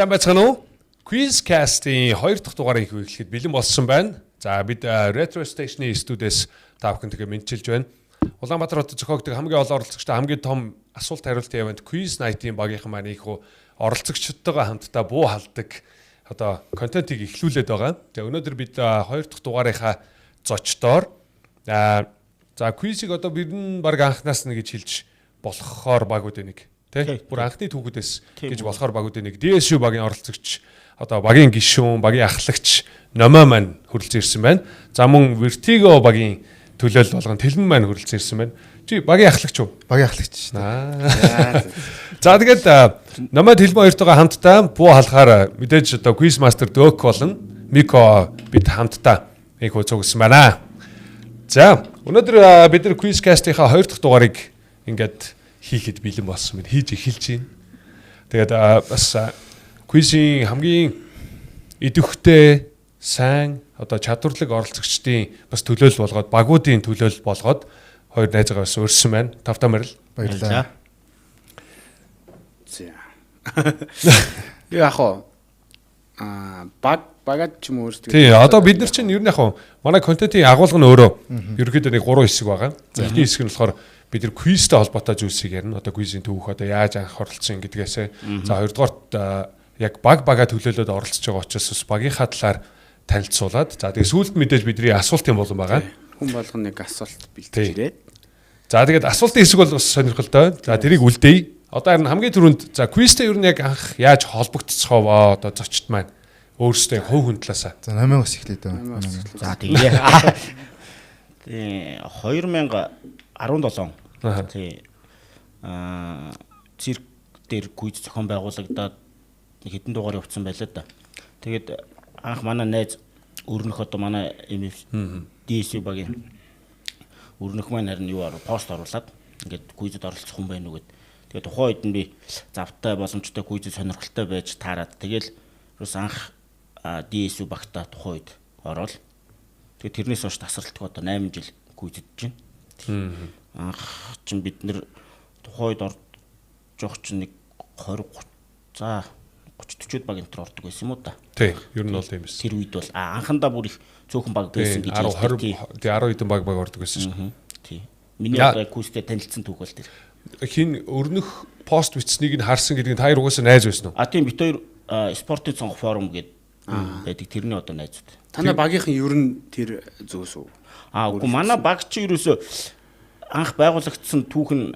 Сайн байцгаана уу? Quizcast-ийн 2 дахь дугаарыг эхлэхэд бэлэн болсон байна. За бид Retro Station-ийн студиэс та бүхэнтэйгээ мэдчилж байна. Улаанбаатар хотод зохиогддог хамгийн олон оролцогчтой хамгийн том асуулт хариулт яванд Quiz Night-ийн багийнхан маань ийхүү оролцогчдтойгоо хамтдаа буу халдаг одоо контентийг эхлүүлээд байгаа. За өнөөдөр бид 2 дахь дугаарынхаа зочдоор за quiz-ийг одоо бид баг анхнаас нь гэж хэлж болохоор багуудын нэг тий бүр анхны түүхүүдээс гэж болохоор багуудын нэг DSU багийн оролцогч одоо багийн гишүүн, багийн ахлагч Номоо маань хөрөлцөн ирсэн байна. За мөн Vertigo багийн төлөөлөл болгон Тэлмэн маань хөрөлцөн ирсэн байна. Чи багийн ахлагч уу? Багийн ахлагч. За тэгээд Номоо Тэлмэн хоёртойгоо хамтдаа буу халахаар мэдээж одоо Quiz Master Дөк болон Мико бид хамтдаа нэг хөөцөгсөн байна. За өнөөдөр бид нар Quizcast-ийнхаа 2 дахь дугаарыг ингээд хийхэд бэлэн болсон байна. Хийж эхэлж байна. Тэгээд бас quiz-ийн хамгийн идэвхтэй сайн одоо чадварлаг оролцогчдын бас төлөөлөл болгоод багуудын төлөөлөл болгоод хоёр найзаагаа бас өрсөн байна. Тавтаа мэрэл баярлалаа. За. Яг хоо багад ч юм өөрсдөө. Тий, одоо бид нар чинь ер нь яг хоо манай контентын агуулга нь өөрөө ерөөхдөө нэг 3 хэсэг байгаа. За эхний хэсэг нь болохоор бид нар quizтэй холбоотой зүйлсийг ярина. Одоо quizийн түүх одоо яаж анх оролцсон гэдгээсээ. За хоёрдугаарт яг багаа төлөөлөд оролцож байгаа учраас бас багийнхаа талаар танилцуулаад за тэгээ сүүлд мэдээж бидний асуултын болон байгаа. Хүн болгоно нэг асуулт бэлдэж ирээд. За тэгээд асуултын хэсэг бол бас сонирхолтой. За тэрийг үлдээе. Одоо харин хамгийн түрүүнд за quizтэй ер нь яг анх яаж холбогдцохоо одоо зочд маань өөрсдөө хувь хүн талаасаа. За номын ус эхлэе дээ. За тэгээ. Тий 2017. Тий цирк дээр quiz зохион байгуулагдаад хэдэн дугаар явуулсан байлаа да. Тэгээд анх манай найз өрнөх одоо манай DSU багийн өрнөх маань харин юу пост оруулаад ингээд quizэд оролцох хүн байна уу гэд. Тэгээд тухайн үед нь би завтай боломжтой quizэд сонирхолтой байж таарад. Тэгэл ерөөс анх DSU багтаа тухайн үед ороод. Тэгээд тэрнээс хойш тасралтгүй одоо 8 жил quizэд чинь. Анх чинь бид нэр тухайн үед орж явах чинь нэг 20 за 30-40 баг энтер ордог байсан юм уу та. Тий, ер нь бол тийм байсан. Тэр үед бол анхандаа бүр их цөөхөн баг байсан гэж ярьдаг. Тий 10 хэдэн баг ордог байсан шүү. Тий. Миний одоо курстэй танилцсан түүх бол тэр. Хин өрнөх пост бичснийг нь харсан гэдэг нь та хоёр угаасаа найз байсан уу? Тийм бид хоёр спортын цонх форум гэдэг байдаг. Тэрний одоо найзууд. Танай багийнхан ер нь тэр зөөс үү? Үгүй манай баг чи ерөөсө анх байгуулагдсан түүх нь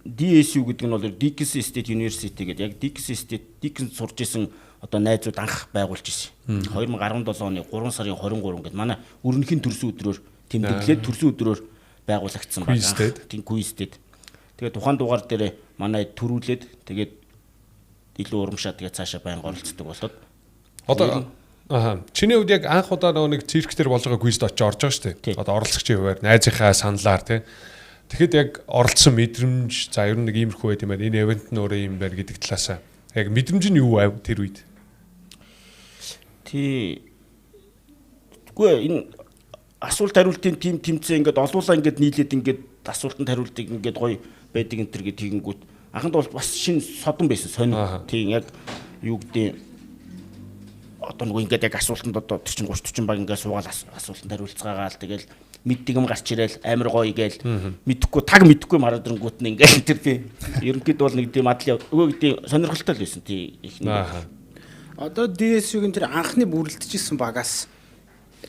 DSU гэдэг нь бол Dickinson State University гэдэг яг Dickinson сурж исэн одоо найзууд анх байгуулж исэн. 2017 оны 3 сарын 23 гэдэг манай өрнөхийн төрсөн өдрөөр тэмдэглээд төрсөн өдрөөр байгуулагдсан баг. Тийм Quizted. Тэгээд тухайн дугаар дээр манай төрүүлээд тэгээд илүү урамшаа тэгээд цаашаа байнга оролцдог болоод одоо чиний үед яг анх удаа нэг цирк дээр болж байгаа quizд очиж орж байгаа шүү дээ. Одоо оролцогчийн хувьд найзынхаа саналаар тий. Тэгэхэд яг оролцсон мэдрэмж за ер нь нэг иймэрхүү байт юм байна. Энэ event нь өөрөө юм байна гэдэг талаасаа. Яг мэдрэмж нь юу байв тэр үед? Тий. Гэхдээ энэ асуулт хариултын тим тэмцээ ингээд олуулаа ингээд нийлээд ингээд асуултанд хариултыг ингээд гоё байдаг энэ төр гэдэг тэгэнгүүт анханд бол бас шин содон байсан сонир. Тий яг юу гэдэг одоо нөгөө ингээд яг асуултанд одоо 30 баг ингээд суугаад асуултанд хариулцгаагаал тэгэл мэддэг юм гарч ирээл амар гоё гээл мэдхгүй мараад ирэнгүүт нь ингээл тэр тий ерөнхийдөө бол нэг тийм адал өвөө гэдэг сонирхолтой л байсан тий ихний. Одоо DSU-гийн тэр анхны бүрэлдэжсэн багаас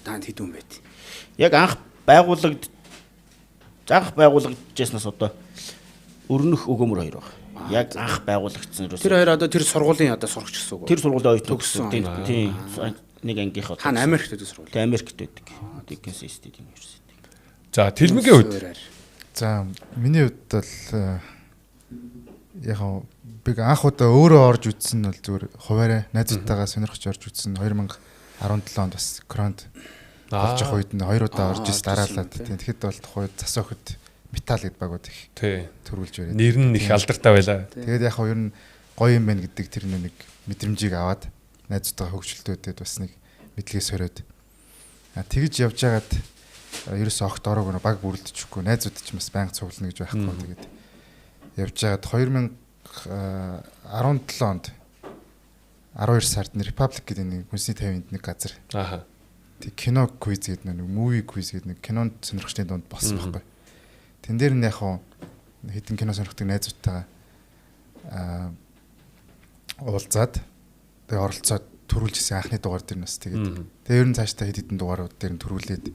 танд хэдэн байт? Яг анх байгуулагдажснаас одоо өрнөх өгөөмөр хоёр баг. Яг анх байгуулагдсан ерөөсөө. Тэр хоёр одоо тэр сургуулийн одоо сурагч гэсэн үг үү? Тэр сургуулийн оюутан төгссөн. Тийм нэг ангийнхаа. Хаана Америкт байдаг сургууль? Тийм Америкт байдаг. Dickinson State University. За Тэлмэнгийн үед. За миний хувьд бол яг би анх удаа өөрөө орж үзсэн нь бол зүгээр хуваарай найзтайгаа сонирхож орж үзсэн 2017 онд бас Кронд орж явах үед нь 2 удаа орж ис дараалаад тийм тэгэхэд бол тухайд зас охид метал гэдэг багууд их төрүүлж бариад нэр нь их алдартай байлаа. Тэгээд яг ер нь гоё юм байна гэдэг тэр нэг мэдрэмжийг аваад найзтайгаа хөвгчлөлтөдөд бас нэг мэдлэгээ сориод тэгж явж байгаад ерөөсөө огт ороог нэг баг бүрэлдэжгүй найзууд ч бас байнга цуглана гэж байхгүй тэгээд явж байгаад 2017 онд 12 сард Republic гэдэг нэг хүнсний 50-нд нэг газар. Ааха. Тэг кино квиз гэдэг нэг movie quiz гэдэг нэг кинонд сонирхчдын дунд болсон байхгүй. Тэн дээр нь яг хэдэн кино сонирхдаг найзуудтайгаа уулзаад тэгээ оролцоод төрүүлжсэн анхны дугаар дээр нас тэгээд тэгээ ер нь цаашдаа хэдэн дугаарууд дээр нь төрүүлээд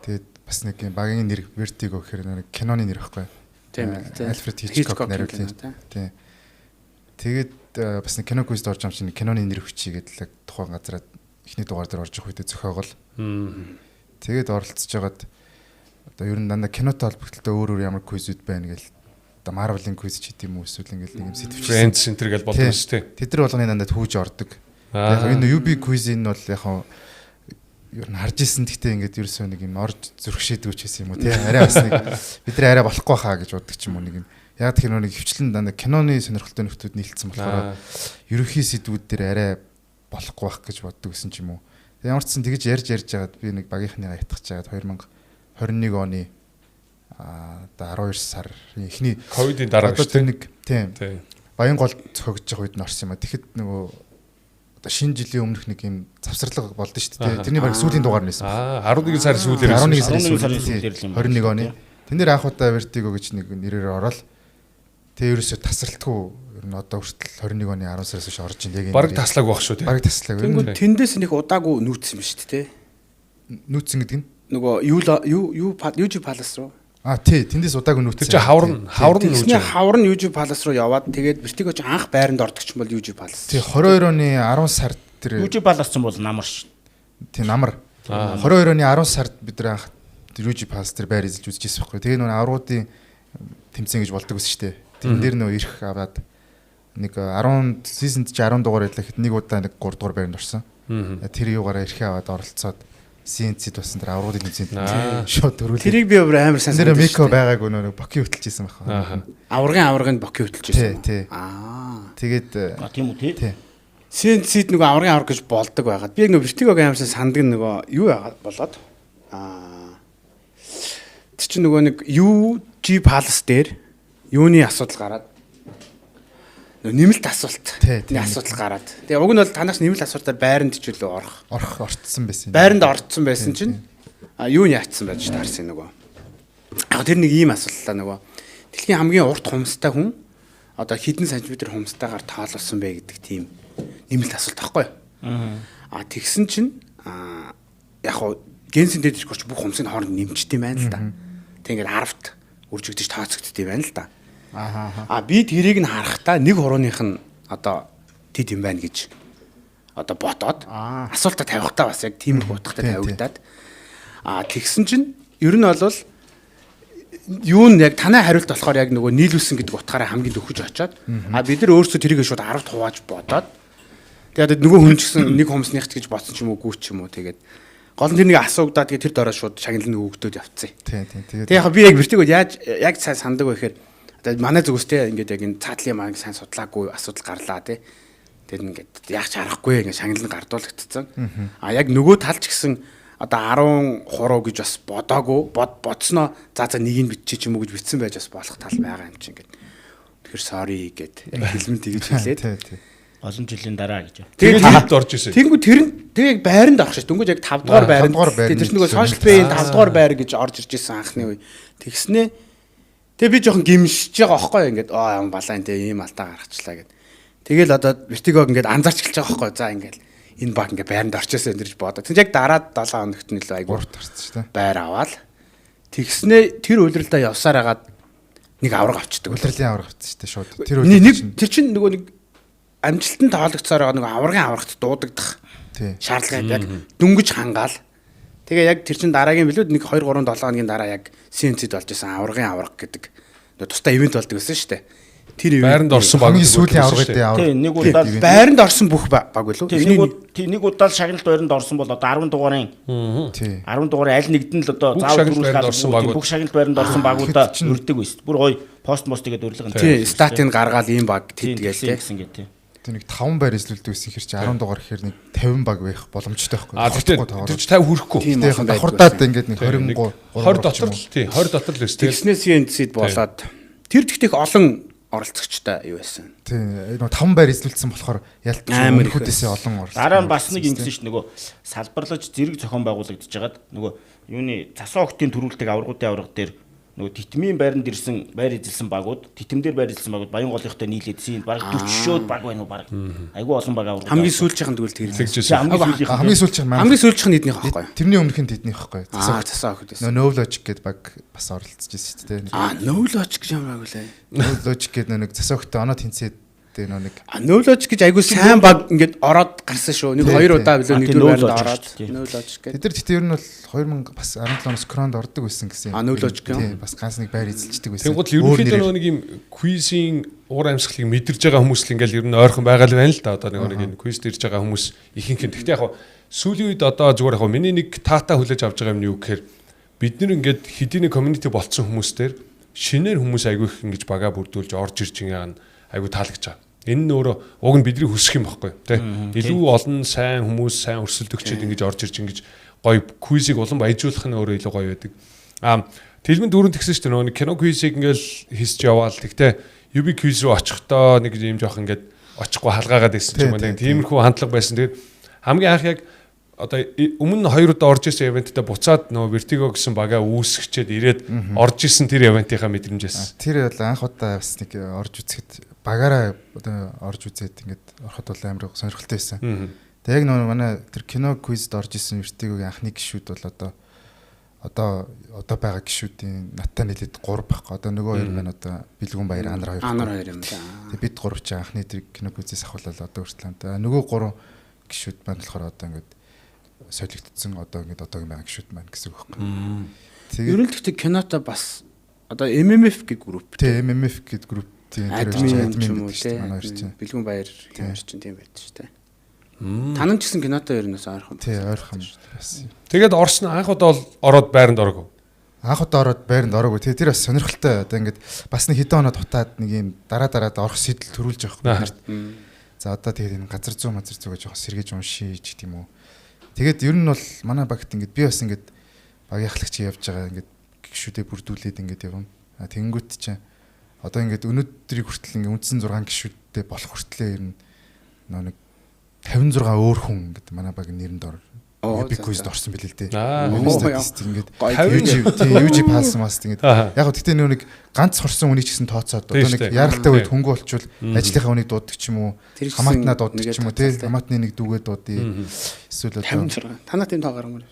тэгээд бас нэг багийн нэр Vertigo гэхээр нэг киноны нэр байхгүй. Тийм ээ. Альфред Хичкок найруулсан. Тийм. Тэгээд бас нэг кино квизд орж байгаа чинь киноны нэр хүчий гэдэг л тухайн газараа эхний дугаар дээр орж ирэх үедээ зохиогол. Тэгээд оролцож байгаад одоо ер нь дандаа кинотой холбогдлолтой өөр ямар квизүүд байна гэл одоо Marvel-ийн квиз ч гэдэм үү эсвэл ингээл нэг юм сэтвч. Friends Center гэж болдог шүү дээ. Тэд нар болгоны дандаа түүж ордог. Яг энэ UB quiz-ийн бол яг ер нь харж исэн гэхдээ ингээд ерөөсөө нэг юм орж зөргшээдгүүч гэсэн юм уу тий. Арай бас нэг бид нар арай болохгүй хаа гэж боддог ч юм уу нэг юм. Яг тэр нэг хөвчлэн дандаа киноны сонирхолтой нөхдүүд нийлцсэн болохоор ерөнхий сэдвүүд дээр арай болохгүй байх гэж боддог гэсэн ч юм уу. Ямар ч сан тэгж ярьж байгаад би нэг багийнхныгаа ятгах чагаад 2021 оны одоо 12 сарын эхний ковидын дараа шүү дээ. Нэг тийм. Баян гол зохиогдож байгаа үед нь орсон юм а. Тэгэхэд нөгөө одоо шинэ жилийн өмнөх нэг юм завсарлага болдсон шүү дээ. Тэрний баг сүүлийн дугаар нээсэн. 11 сарын сүүлээр 11 сарын сүүлээр 21 оны. Тэн дээр анх удаа Vertigo гэж нэг нэрээр ороод тэгээ ерөөсө тасралтгүй ер нь одоо хүртэл 21 оны 10 сараас хойш орж ин яг баг таслаг байх шүү тий. Баг таслаг. Тэндээс нэг удаагүй нүүцсэн юм шүү дээ. Нүүцсэн гэдэг нь нөгөө UG Palace руу. Тий, тэндээс удаагүй нүүцсэн. Тэр чинь хавар нь нүүж. Хавар нь UG Palace руу яваад тэгээд Vertigo ч анх байранд ордог ч юм бол UG Palace. Тий, 22 оны 10 сард тэр UG Palace ч юм бол намар ш. Тий, намар. 22 оны 10 сард бид нар анх UG Palace тэр байр эзэлж үзчихсэн байхгүй. Тэгээ нөгөө аврагуудын тэмцээн гэж болдог гэсэн шүү дээ. Тэн дээр нөө ирэх аваад нэг 10 сизонд ч 10 дугаар байлаа гэхэд нэг удаа нэг 3 дугаар байранд орсон. Тэр юугаараа ирэх аваад оролцоод CNC-д басан тэр аврагуудын тэмцээнд шууд төрүүлээ. Тэрийг би амар сайн санагдав. Тэр Мико байгаагүй нөө боки хөтэлжсэн байна. Аврагын боки хөтэлжсэн. Тий. Тэгээд тийм үү тий. CNC-д нөгөө аврагын авраг гэж болдог байгаад би нөгөө Vertigo-гийн амар сайн сандаг нөгөө юу болоод тэр чинь нөгөө нэг UG Palace дээр юуны асуудал гараад нэмэлт асуулт. Асуудал гараад. Тэгээ уг нь бол танаас нэмэлт асуултаар байранд ч үлээ орцсон байсан. Байранд орцсон байсан чинь юу яатсан байж таарсан нөгөө. Яг тэр нэг ийм асуултаа нөгөө дэлхийн хамгийн урт хумстай хүн одоо хэдэн сантиметр хумстайгаар тоолсон бэ гэдэг тийм нэмэлт асуулт байхгүй юу? Тэгсэн чинь яг хоо генсийн дэдж гурч бүх хумсыг хооронд нэмчтэй байна л да. Тэг ингээд 10-т үржигдэж тооцогддгий байна л да. Би тэрийг нь харахтаа нэг хурууных нь одоо тэд юм байна гэж одоо ботоод асуултаа тавихтаа бас яг тийм утгатай тавигдаад тэгсэн чинь ер нь бол юу нь яг танай хариулт болохоор яг нөгөө нийлүүлсэн гэдэг утгаараа хамгийн төвхөж очоод бид нар өөрсдөө тэрийг шууд 10-т хувааж бодоод тэгээд нөгөө хүн ч гэсэн нэг хумсных гэж бодсон ч юм уу гүү ч юм уу тэгээд гол нь тэр нэг асуугдаад тэгээд тэр доороо шууд шагналын өгөгдөөд явцсан. Тэгээд яг би яг Vertigo яг сайн сандаг байхээр манай зүгстэй ингээд яг энэ цаатлын маань сайн судлаагүй асуудал гарлаа тий. Тэгээд ингээд яах ч аргагүй ингээд шагнал нь гардуулагдсан. Яг нөгөө талч гэсэн одоо 10 хуруу гэж бас бодоогүй бодсноо за нэгийг бичиж юм уу гэж бичсэн байж бас болох тал байгаа юм чинь ингээд. Тэгэхээр sorry гэд яг хэлмэн тэгж хэлээд олон жилийн дараа гэж. Тэгээд хаад орж исэн. Тэнгүү тэр нь яг байранд орох шээ. Дөнгөж яг 5 дугаар байранд. Тэр чинь нөгөө social pay 5 дугаар байр гэж орж ирж исэн анхны үе. Тэгснээ тэгээ би жоохон гимшиж байгаа байхгүй ингээд юм балаа энэ ийм алдаа гаргачлаа гэд. Тэгэл одоо Vertigo ингээд анзаарч эхэлж байгаа байхгүй. За ингээд энэ баг ингээд байранд орчихсон гэж бодоо. Тэг яг дараа 7 хоногт нь л айгуу тарцсан шүү дээ. Байр аваад тэгснээ тэр үйлрэлдээ явсаар хагаад нэг авраг авчдаг. Үйлрэлийн авраг авчихсан шүү дээ шууд. Тэр үед тэр чинь нөгөө нэг амжилтанд тоологдсоор байгаа нэг аврагын аврагт дуудагдах шаардлага яг дөнгөж хангаал. Тэгээ яг тэр чин дараагийн билүүд нэг 2 3 7 хоногийн дараа яг CNC-д болж исэн аврагын авраг гэдэг тустай ивент болдог гэсэн шүү дээ. Тэр байранд орсон баг сүүлийн аврагын авраг. Тийм нэг удаа байранд орсон бүх баг билүү? Нэг удаа шагналт байранд орсон бол одоо 10 дугаарын 10 дугаарын аль нэгд нь л одоо заавал бүх шагналт байранд орсон багуудаа өрдөг байсан. Бүр гоё пост тэгээд өрлөг нь. Тийм статыг гаргаал ийм баг тэдгээл тийм. Тэр нэг 5 байр эзлүүлдэг гэсэн хэр чи 10 дугаар гэхээр нэг 50 баг байх боломжтой байхгүй. Тэгэхээр тэр чи 50 хүрэхгүй. Тэгээд давхардаад ингээд нэг 23 20 дотор л тий 20 дотор л өстэй. Тэгснээс CNC-д болоод тэр тэгтэх олон оролцогчтой юу байсан. Тийм нөгөө 5 байр эзлүүлсэн болохоор ялт өнөхүүдээсээ олон оролцсон. Дараа нь бас нэг ингэсэн шүү дээ нөгөө салбарлаж зэрэг зохион байгуулагдаж байгаад нөгөө юуны цасан октын төрүүлдэг аваргуудын аварга дээр нөгөө титмийн байранд ирсэн байр эзэлсэн багууд титэмдэр байр эзэлсэн багууд Баян голынхтой нийлээдсэн баг 40 шөөд баг байна уу баг айгүй олон баг аварга Хамгийн сүүлчийнхэн тэгвэл Тэгжсэн. Хамгийн сүүлчийнх маань хамгийн сүүлчийнх нь эднийх байхгүй. тэрний өмнөх нь тэднийх байхгүй. Цасан охид байсан. No Logic гэдэг баг бас оролцож байсан шүү дээ. No Logic гэж юм аа гэлээ. No Logic гэдэг нэг цасан охидтой оноо тэнцээд нэг No Logic гэж айгүй сайн баг ингээд ороод гарсан шүү. Нэг 2 удаа билүү нэгдүгээр байранд ороод No Logic гэдэг. тэд нар тэгтээ ер нь бол 2000 бас 17 оноос Кронд ордог байсан гэсэн. No Logic юм. Тийм бас ганц нэг байр эзэлждэг байсан. Тэнгууд ерөнхийдөө нөгөө нэг юм квизийн уур амьсгалыг мэдэрж байгаа хүмүүс л ингээл ер нь ойрхон байгаа л байна л да. Одоо нэг квизд ирж байгаа хүмүүс ихэнх нь. Гэхдээ яг сүүлийн үед одоо зүгээр яг миний нэг таата хүлээж авч байгаа юм юу гэхээр бид нэр ингээд хэдийн community болцсон хүмүүстээр шинээр хүмүүс айгүй их ингэж бага бүрдүүлж орж ирж байгаа нь айгүй таалагдж байгаа. Энэ нь өөрөө уг нь бидний хүсэх юм баггүй тий. Илүү олон сайн хүмүүс, сайн өрсөлдөгчд ингэж орж ирж ингэж гоё квизийг улам баяжуулах нь өөрөө илүү гоё байдаг. Тэлмэн дөрөнд тэгсэн шүү дээ нөгөө кино квизийг ингээл хийсч яваал. Тэгтээ UB квиз рүү очихдоо нэг юм жоох ингээд очихгүй халгаагаад байсан ч юм уу. Тиймэрхүү хандлага байсан. Тэгээд хамгийн анх яг одоо өмнө 2 удаа орж исэн ивенттэй буцаад нөгөө Vertigo гэсэн багаа үүсгэчээд ирээд орж исэн тэр ивентийнхаа мэдрэмжээс. Тэр бол анх удаа бас нэг орж үзэхэд багаараа одоо орж үзээд ингээд ороход бол амар сонирхолтой байсан. Тэгээ яг нөгөө манай тэр кино квизд орж исэн Vertigo-гийн анхны гишүүд бол одоо байгаа гишүүдийн надтай нийлээд 3 байхгүй. Одоо нөгөө 2 маань одоо Бэлгүн Баяр Анар 2. Анар 2 юм да. Тэгээ бид 3 ч анхны тэр кино квизээс ахвалал одоо хүртэл. Нөгөө 3 гишүүд маань болохоор одоо ингээд солигдсон одоо ингээд одоогийн байгаа гişүүд маань гэсэн үг байхгүй. Тэгээд ер нь тэгтээ киното бас одоо MMF гэх групп. Тэ MMF гэдэг групп тийм тэр админ гэдэг чинь манай хоёр чинь. Бэлгүн Баяр ямар чинь тийм байдаг шүү дээ. Танан ч гэсэн киното ер нь бас ойрхон. Тий ойрхон бас. Тэгээд орсон анх удаа бол ороод байранд ороогүй. Анх удаа ороод байранд ороогүй. Тэгээ тэр бас сонирхолтой. Одоо ингээд бас нэг хэдэн оноо дутаад нэг юм дараа орох сэтэл төрүүлж явах юм. За одоо тэгээд энэ газар зүй гэж жоох сэргээж уншиж гэдэг юм уу. Тэгээд ер нь бол манай багт ингээд би бас ингээд багийн ахлагч явж байгаа ингээд гişүүдээ бүрдүүлээд ингээд явна. Тэнгүүт чинь одоо ингээд өнөөдрийг хүртэл ингээд үндсэн 6 гişүүдтэй болох хүртлээ ер нь нэг 56 өөр хүн ингээд манай багийн нэрэнд ор Epic Quiz-д орсон билээ л дээ. Ингээд UG пасс мас ингээд яг гоо тэгтээ нэг ганц хорсон үнийг ч гэсэн тооцоод одоо нэг яралтай үед хөнгө болчвол ажлынхаа үнийг дууддаг ч юм уу хамаатнаа дууддаг ч юм уу тий хамаатны нэг дүүгээ дуудъя эсвэл одоо 56 танаа тийм тоо гаргамаар.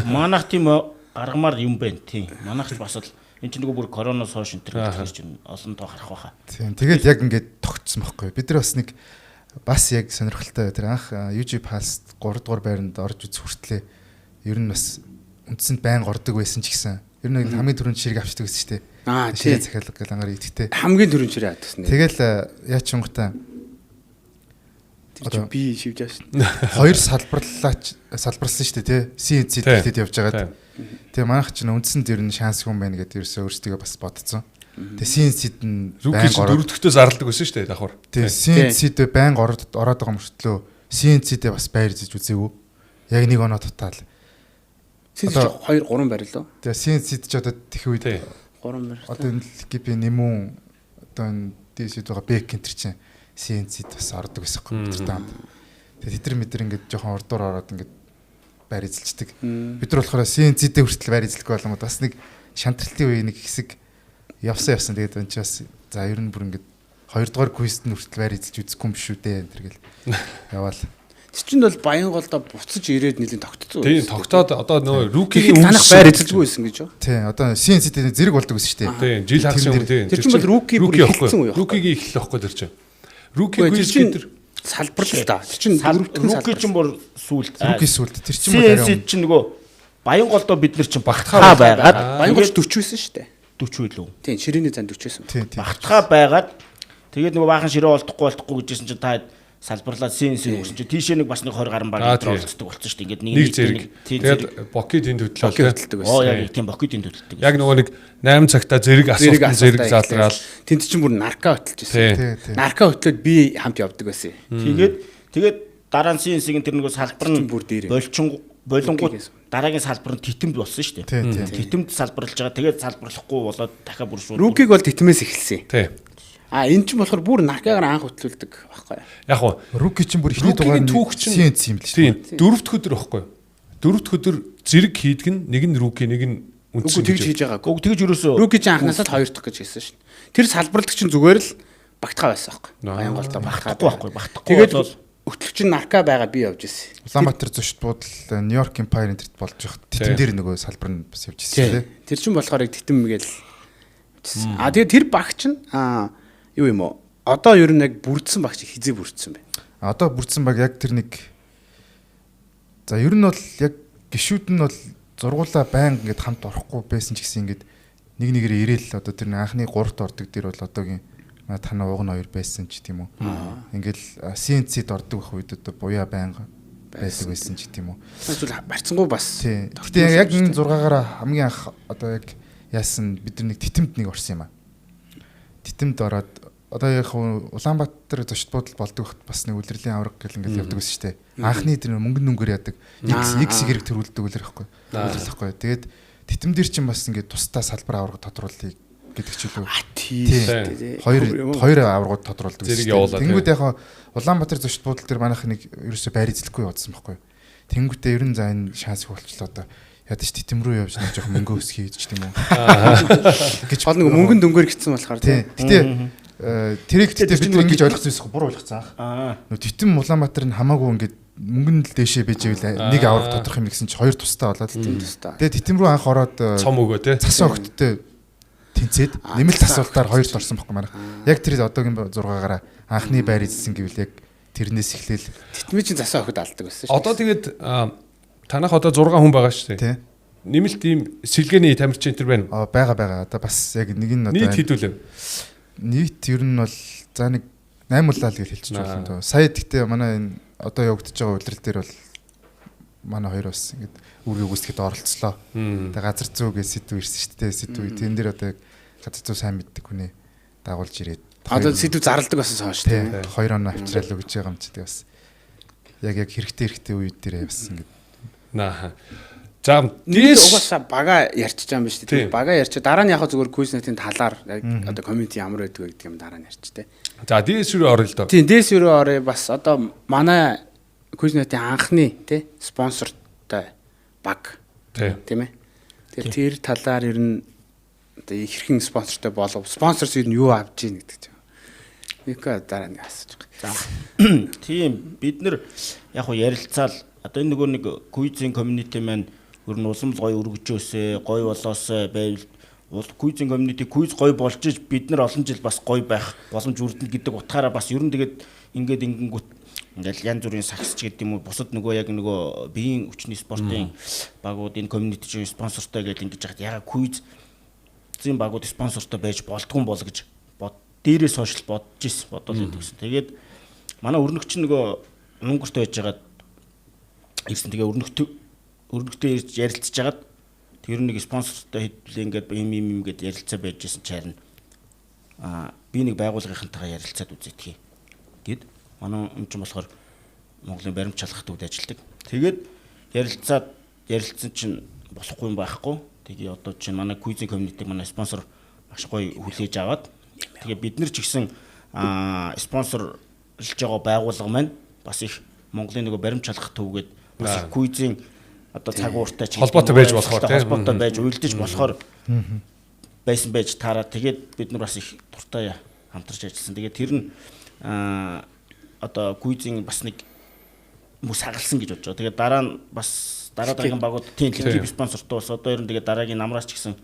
Манайх тийм гаргамаар юм байна тий. Манайх ч бас л энэ чинь нөгөө бүр коронавирус хойш энэ төр гэж чинь олон тоо гарах байхаа. Тийм тэгэл яг ингээд тогтсон байхгүй. Бид нар бас нэг бас яг сонирхолтой тэр анх UG Pass 3 дугаар байранд орж үзэх хүртлээ ер нь бас үндсэнд байнга ордог байсан ч гэсэн ер нь хамгийн түрүүнд ширэг авчдаг гэсэн шүү дээ. Ширээ захиалга гэл ангаар идэхтэй. Хамгийн түрүүнд ширээ авчихсан. Тэгэл яачингуудаа одоо би шивж аашна. 2 салбарлсан шүү дээ тий. CNC дэлтэд явж байгаад. Тэгээ манайх ч үндсэнд ер нь шанс хүн байна гэдээ ерөөсөө өөрсдөө бас бодцсон. Тэгээ CNC-д нь рүүкич 4-өөс зарладаг байсан шүү дээ давхар. Тэгээ CNC-д байнга ороод байгаа мөртлөө CNC-д бас байр зэж үзээгүй. Яг нэг оноо тутаал. CNC 2 3 байр л уу? Тэгээ CNC-д ч одоо тэх үед 3 байр. Одоо энэ гипи нэмүүн одоо энэ дэсэд байгаа бэк энтер чинь CNC-д бас ордог байсан юм бид нар. Тэгээ тэд нар ингээд жоохон ордоор ороод ингээд байр эзэлждэг. Бид нар болохоор CNC-д хүртэл байр эзлэхгүй болонгод бас нэг шантралтын үе нэг хэсэг явсан. Тэгээд энэ ч бас за ер нь бүр ингээд 2 дугаар квист нь хүртэл байр эзэлж үзэхгүй юм биш үү дээ энэ гэл яваал. Тэр чинь бол Баянголдоо буцаж ирээд нэлийн тогтцсон. Тийм тогтоод одоо нөө рүүкигийн танах байр эзэлжгүй байсан гэж юу? Тийм одоо CNC-д зэрэг болдог байсан шүү Тийм дээ. жил хагас юм тийм. Тэр чинь бол рүүки эхэлсэн үе. Рүүкигийн эхлэх байхгүй тэр чинь. Рүүки квиз гэдэг салбар л да. Тэр чинь рүүки чинь бүр сүлд. Рүүки сүлд. Тэр чинь бүр CNC чинь нөгөө Баянголдоо бид нар чинь багтахаа байгаад Баянгол 40 байсан шүү дээ. 40 байлгүй. Тийм ширээний зан 40 байсан. Багтахаа байгаад тэгээд нөгөө баахан ширээ олдохгүй гэжсэн чинь та салбарлаад CNC өгсөн чинь тийшээ нэг бас нэг 20 гаруй баг оролцдог болсон шүү дээ. Ингээд нэг зэрэг. Тэгээд бокид энд хөдлөлөө. Оо яг тийм бокид энд хөдлөлдөг. Яг нөгөө нэг 8 цагта зэрэг асуулт зэрэг залраал. Тэнд чинь бүр нарка хөтлөж байсан. Нарка хөтлөөд би хамт явдаг байсан. Тэгээд дараа нь CNC-ийн тэр нөгөө салбар нь бүр дээр болонгууд дараагийн салбар нь титэмд болсон шүү дээ. Титэмд салбарлаж байгаа. Тэгээд салбарлахгүй болоод дахиад бүр шууд. Рүүкиг бол титмээс эхэлсэн. Тий. Энэ ч болохоор бүр наркагаар анх хөтлүүлдэг байхгүй. Яг уу Руки чинь бүр ихний дугаар CNC юм л шүү. Тийм. Дөрөвт өдөр байхгүй. Дөрөвт өдөр зэрэг хийдэг нь нэг нь руки нэг нь үгүй тэгж хийж байгаагүй. Уг тэгж юусоо Руки чинь анхнаасаа 2 дахь гэж хэлсэн шин. Тэр салбарлагч чинь зүгээр л багтгаа байсан байхгүй. Баянголтой багтахгүй. Тэгээд өтлөгч нь нарка байгаа би явж ирсэн. Улаанбаатар зочд буудал Нью-Йорк Empire энэ төрт болж байгаа. Титэн дээр нөгөө салбар нь бас явж ирсэн тий. Тэр чинь болохоор титэм гээл. Тэгээд тэр багч нь юу юм уу? Одоо ер нь яг бүрдсэн багч хизээ бүрдсэн бэ? Одоо бүрдсэн баг яг тэр нэг за ер нь бол яг гişүүд нь бол зургуулаа байн ингээд хамт орохгүй байсан ч гэсэн ингээд нэг нэгээр ирээл одоо тэр анхны 3-т ордог дэр бол одоогийн танаа уг нь 2 байсан ч тийм үү. Ингээл CNC-д ордог байх үед одоо буяа байн байдаг байсан ч тийм үү. Эсвэл барьцангуй бас. Гэтэ яг энэ 6-аараа хамгийн анх одоо яг яасан бид нар нэг титэмд нэг орсон юм аа. Титэмд ороод одоо яг Улаанбаатар зочд буудал болдог хот бас нэг үлрэлийн авраг гэл ингээл явдаг байсан шүү дээ. Анхны тэр мөнгөн нүнгээр яадаг X хэрэг төрүүлдэг үлэр ихгүй. Үлэрлэхгүй. Тэгээд титэм дээр чинь бас ингээд тусдаа салбар авраг тодруулъя гэдэг ч илүү. Тийм. Хоёр аврагууд тодруулдаг. Тэнгүүд яг Улаанбаатар зочд буудал дээр манайх нэг ерөөсөй байр эзлэхгүй явуулсан байхгүй. Тэнгүүтээ ер нь за энэ шанс хөлчлөө одоо ядаж титэм рүү явж нэг жоох мөнгө өсгий гэж тийм үү. Гэж бол нэг мөнгөн дөнгөр гитсэн болохоор тийм. Гэтэ тэрийг бид нар ингэж ойлгосон байсан буруу ойлгосон аа. Титэм Улаанбаатар нь хамаагүй ингээд мөнгөн л дээшээ бэж ивэл нэг авраг тодорхой юм гэсэн чинь 2 тустай болоод тийм. Тэгээ титэм рүү анх ороод цом өгөө тий. Цасан өгттэй тэнцээд нэмэлт асуултаар 2-т орсон байхгүй манай. Яг тэр одоогийн 6-аараа анхны байр эзэлсэн гэвэл яг тэрнээс эхлээл титмээ чинь засаа өгөхөд алдаг байсан шүү. Одоо тэгээд танах одоо 6 хүн байгаа шүү дээ. Нэмэлт ийм сэлгээний тамирч энэ байна. Байгаа. Одоо бас яг нэг нь одоо нийт хэдүүлээ. Нийт ер нь бол за нэг 8 улаал гэж хэлчих болно доо. Сая гэхдээ манай энэ одоо явагдаж байгаа үйлрэл дээр бол манай хоёр бас ингэж үргийг үүсгэхэд оролцлоо. Тэгээ газар зүй гэж сэдв ирсэн шүү дээ. Сэдв. Тэн дээр одоо газар зүй сайн мэддэг хүнээ дагуулж ирээд. Одоо сэдв зарладаг байсан шүү дээ. 2 оноо авчраал өгч байгаа юм чи тэгээ бас яг хэрэгтэй үед дээр бас ингэж наа. За дээс угаасаа бага ярьчих юм байна шүү дээ. Бага ярьчих. Дараа нь яг зүгээр Quiznet-ийн талаар одоо community ямар байдаг гэдэг юм дараа нь ярьчих те. За дээс рүү орё л доо. Тийм дээс рүү орё бас одоо манай Quiznet-ийн анхны те спонсортой баг. Тийм ээ. Тэр талаар ер нь одоо ихэрхэн спонсортой болов. Спонсорс ер нь юу авч ийн гэдэг чинь. Нэг дараа нь асууж байгаа. За. Тийм бид нэр яг хуу ярилцаал одоо энэ нөгөө нэг Quiz-ийн community маань өөр нь улам гоё өргөжөөсэй, гоё болоосэй байвал Quiz-ийн community quiz гоё болж иж бид нар олон жил бас гоё байх боломж үрдэнэ гэдэг утгаараа бас ер нь тэгээд ингэнгүүт ингээл янз бүрийн саксч гэдэг юм уу бусад нөгөө яг нөгөө биеийн хүчний спортын багууд энэ community чинь спонсортой гэж ингэж яхад яга Quiz-ийн багууд спонсортой байж болдгүй бол гэж дээрээс хойш бодож ирсэн бодол өгсөн. Тэгээд манай өрнөгч нөгөө Монгорт байж байгаа ирсэн тэгээ өрнөгтэй ирж ярилцж хагаад тэр нэг спонсортой хэдүүлээ ингээд юм гээд ярилцаа байжсэн чарна. Би нэг байгууллагынхантайгаа ярилцаад үзээдхий. Гэд манай юм чинь болохоор Монголын баримт шалгахт үед ажилладаг. Тэгээд ярилцсан чинь болохгүй юм байхгүй. Тэгээ одоо чинь манай Quiz-ийн community манай спонсор маш гоё хүлээж аваад тэгээ бид нар ч гэсэн спонсорлж байгаа байгууллага маань бас их Монголын нэг баримт шалгах төвгээд бас Quiz-ийн одоо цаг ууртай ч холбоотой байж болохоор холбоотой байж уйлдэж болохоор байсан байж таараа тэгээд бид нар бас их дуртай хамтарч ажилласан. Тэгээд тэр нь одоо Quiz-ийн бас нэг мөс хагалсан гэж бодож байгаа. Тэгээд дараа нь бас дараагийн багууд тийм спонсортой бас одоо ер нь тэгээд дараагийн намраас ч гэсэн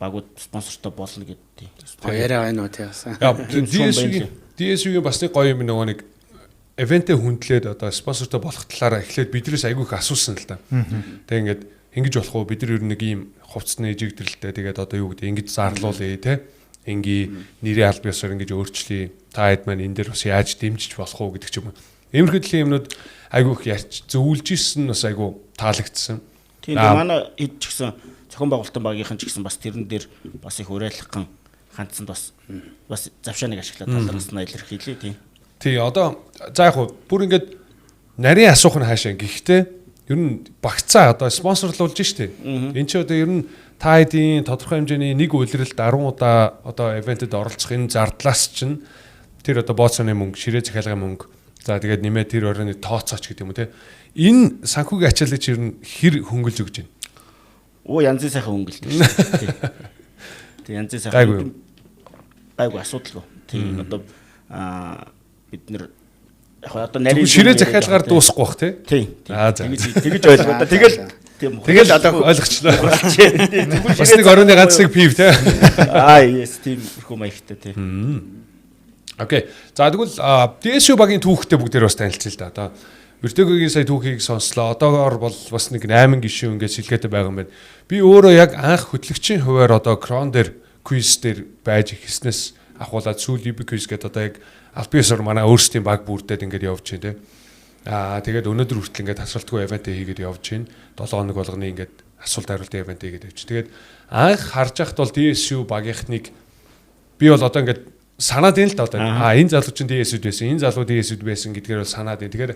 багууд спонсортой болно гэдэг. Баяраа байна уу тийгсэн. DSU-гийн бас нэг гоё юм нөгөө нэг эвентэ хүндлээд одоо спонсортой болох талаараа эхлээд биднээс айгүй их асуусан л да. Тэг ингээд ингэж болох уу бид нар ер нь нэг ийм хувцсны жигдрэлтэй тэгээд одоо юу гэдэг ингэж зарлуулъя те. Ингийн нэрийн аль биесээр ингэж өөрчлөе. Та хэд маань энэ дээр бас яаж дэмжиж болох уу гэдэг ч юм уу. Иймэрхүү төрлийн юмнууд айгүй их ярьж зөвлөж ирсэн бас айгүй таалагдсан. Тийм манай хэд ч гэсэн зохион байгуулалтын багийнхан ч гэсэн бас тэрэн дээр бас их уриалгах хандсан бас завшааныг ашиглаад талаас нь илэрхийлээ тийм. Тий одоо за яг хуу бүр ингээд нарийн асуух нь хаашаа гэхдээ ер нь багцаа одоо спонсорлуулж штэ. Энд чи одоо ер нь та хэдийн тодорхой хэмжээний нэг үйлрэлд 10 удаа одоо ивентэд оролцох энэ зардлаас чинь тэр одоо бооцооны мөнгө, ширээ захиалгын мөнгө, за тэгээд нэмээд тэр оройны тооцооч гэдэг юм уу те. Энэ санхүүгийн ачааллыг чи ер нь хэр хөнгөлж өгч байна? Янзын сайхан хөнгөлдөг шүү. Тэг янзын сайхан гайгүй асуудалгүй. Тийм одоо бид нэр яг одоо нарийн ширээ захиалгаар дуусахгүй бах тий. Тийм. Тэгэж ойлгоо. Тэгэл ойлгочлоо. Бас нэг оройны ганц нэг пив тий. Yes тийм хөө маягтай тий. Окей. За тэгвэл DSU багийн түүхтэй бүгдээр бас танилцъя л да. Одоо Вертегогийн сая түүхийг сонслоо. Одоогоор бол бас нэг 8 гишүүн ингээд сэлгээтэй байгаа юм байна. Би өөрөө яг анх хөтлөгчийн хуваар одоо крон дээр квиз дээр байж ихснээс ахуулаад сүүл UB quiz гэдэг одоо яг албаасаар манай өөрсдийн баг бүрдээд ингээд явж байна те. Тэгээд өнөөдөр хүртэл ингээд асуултгүй ивент хийгээд явж байна. 7 хоног болгоны ингээд асуулт хариултын ивент хийгээд явж. Тэгээд анх харж байхад бол DSU багийнхныг би бол одоо ингээд санаад байна л да одоо. Энэ залуу чинь DSU-д байсан, энэ залуу DSU-д байсан гэдгээр бол санаад байна. Тэгэхээр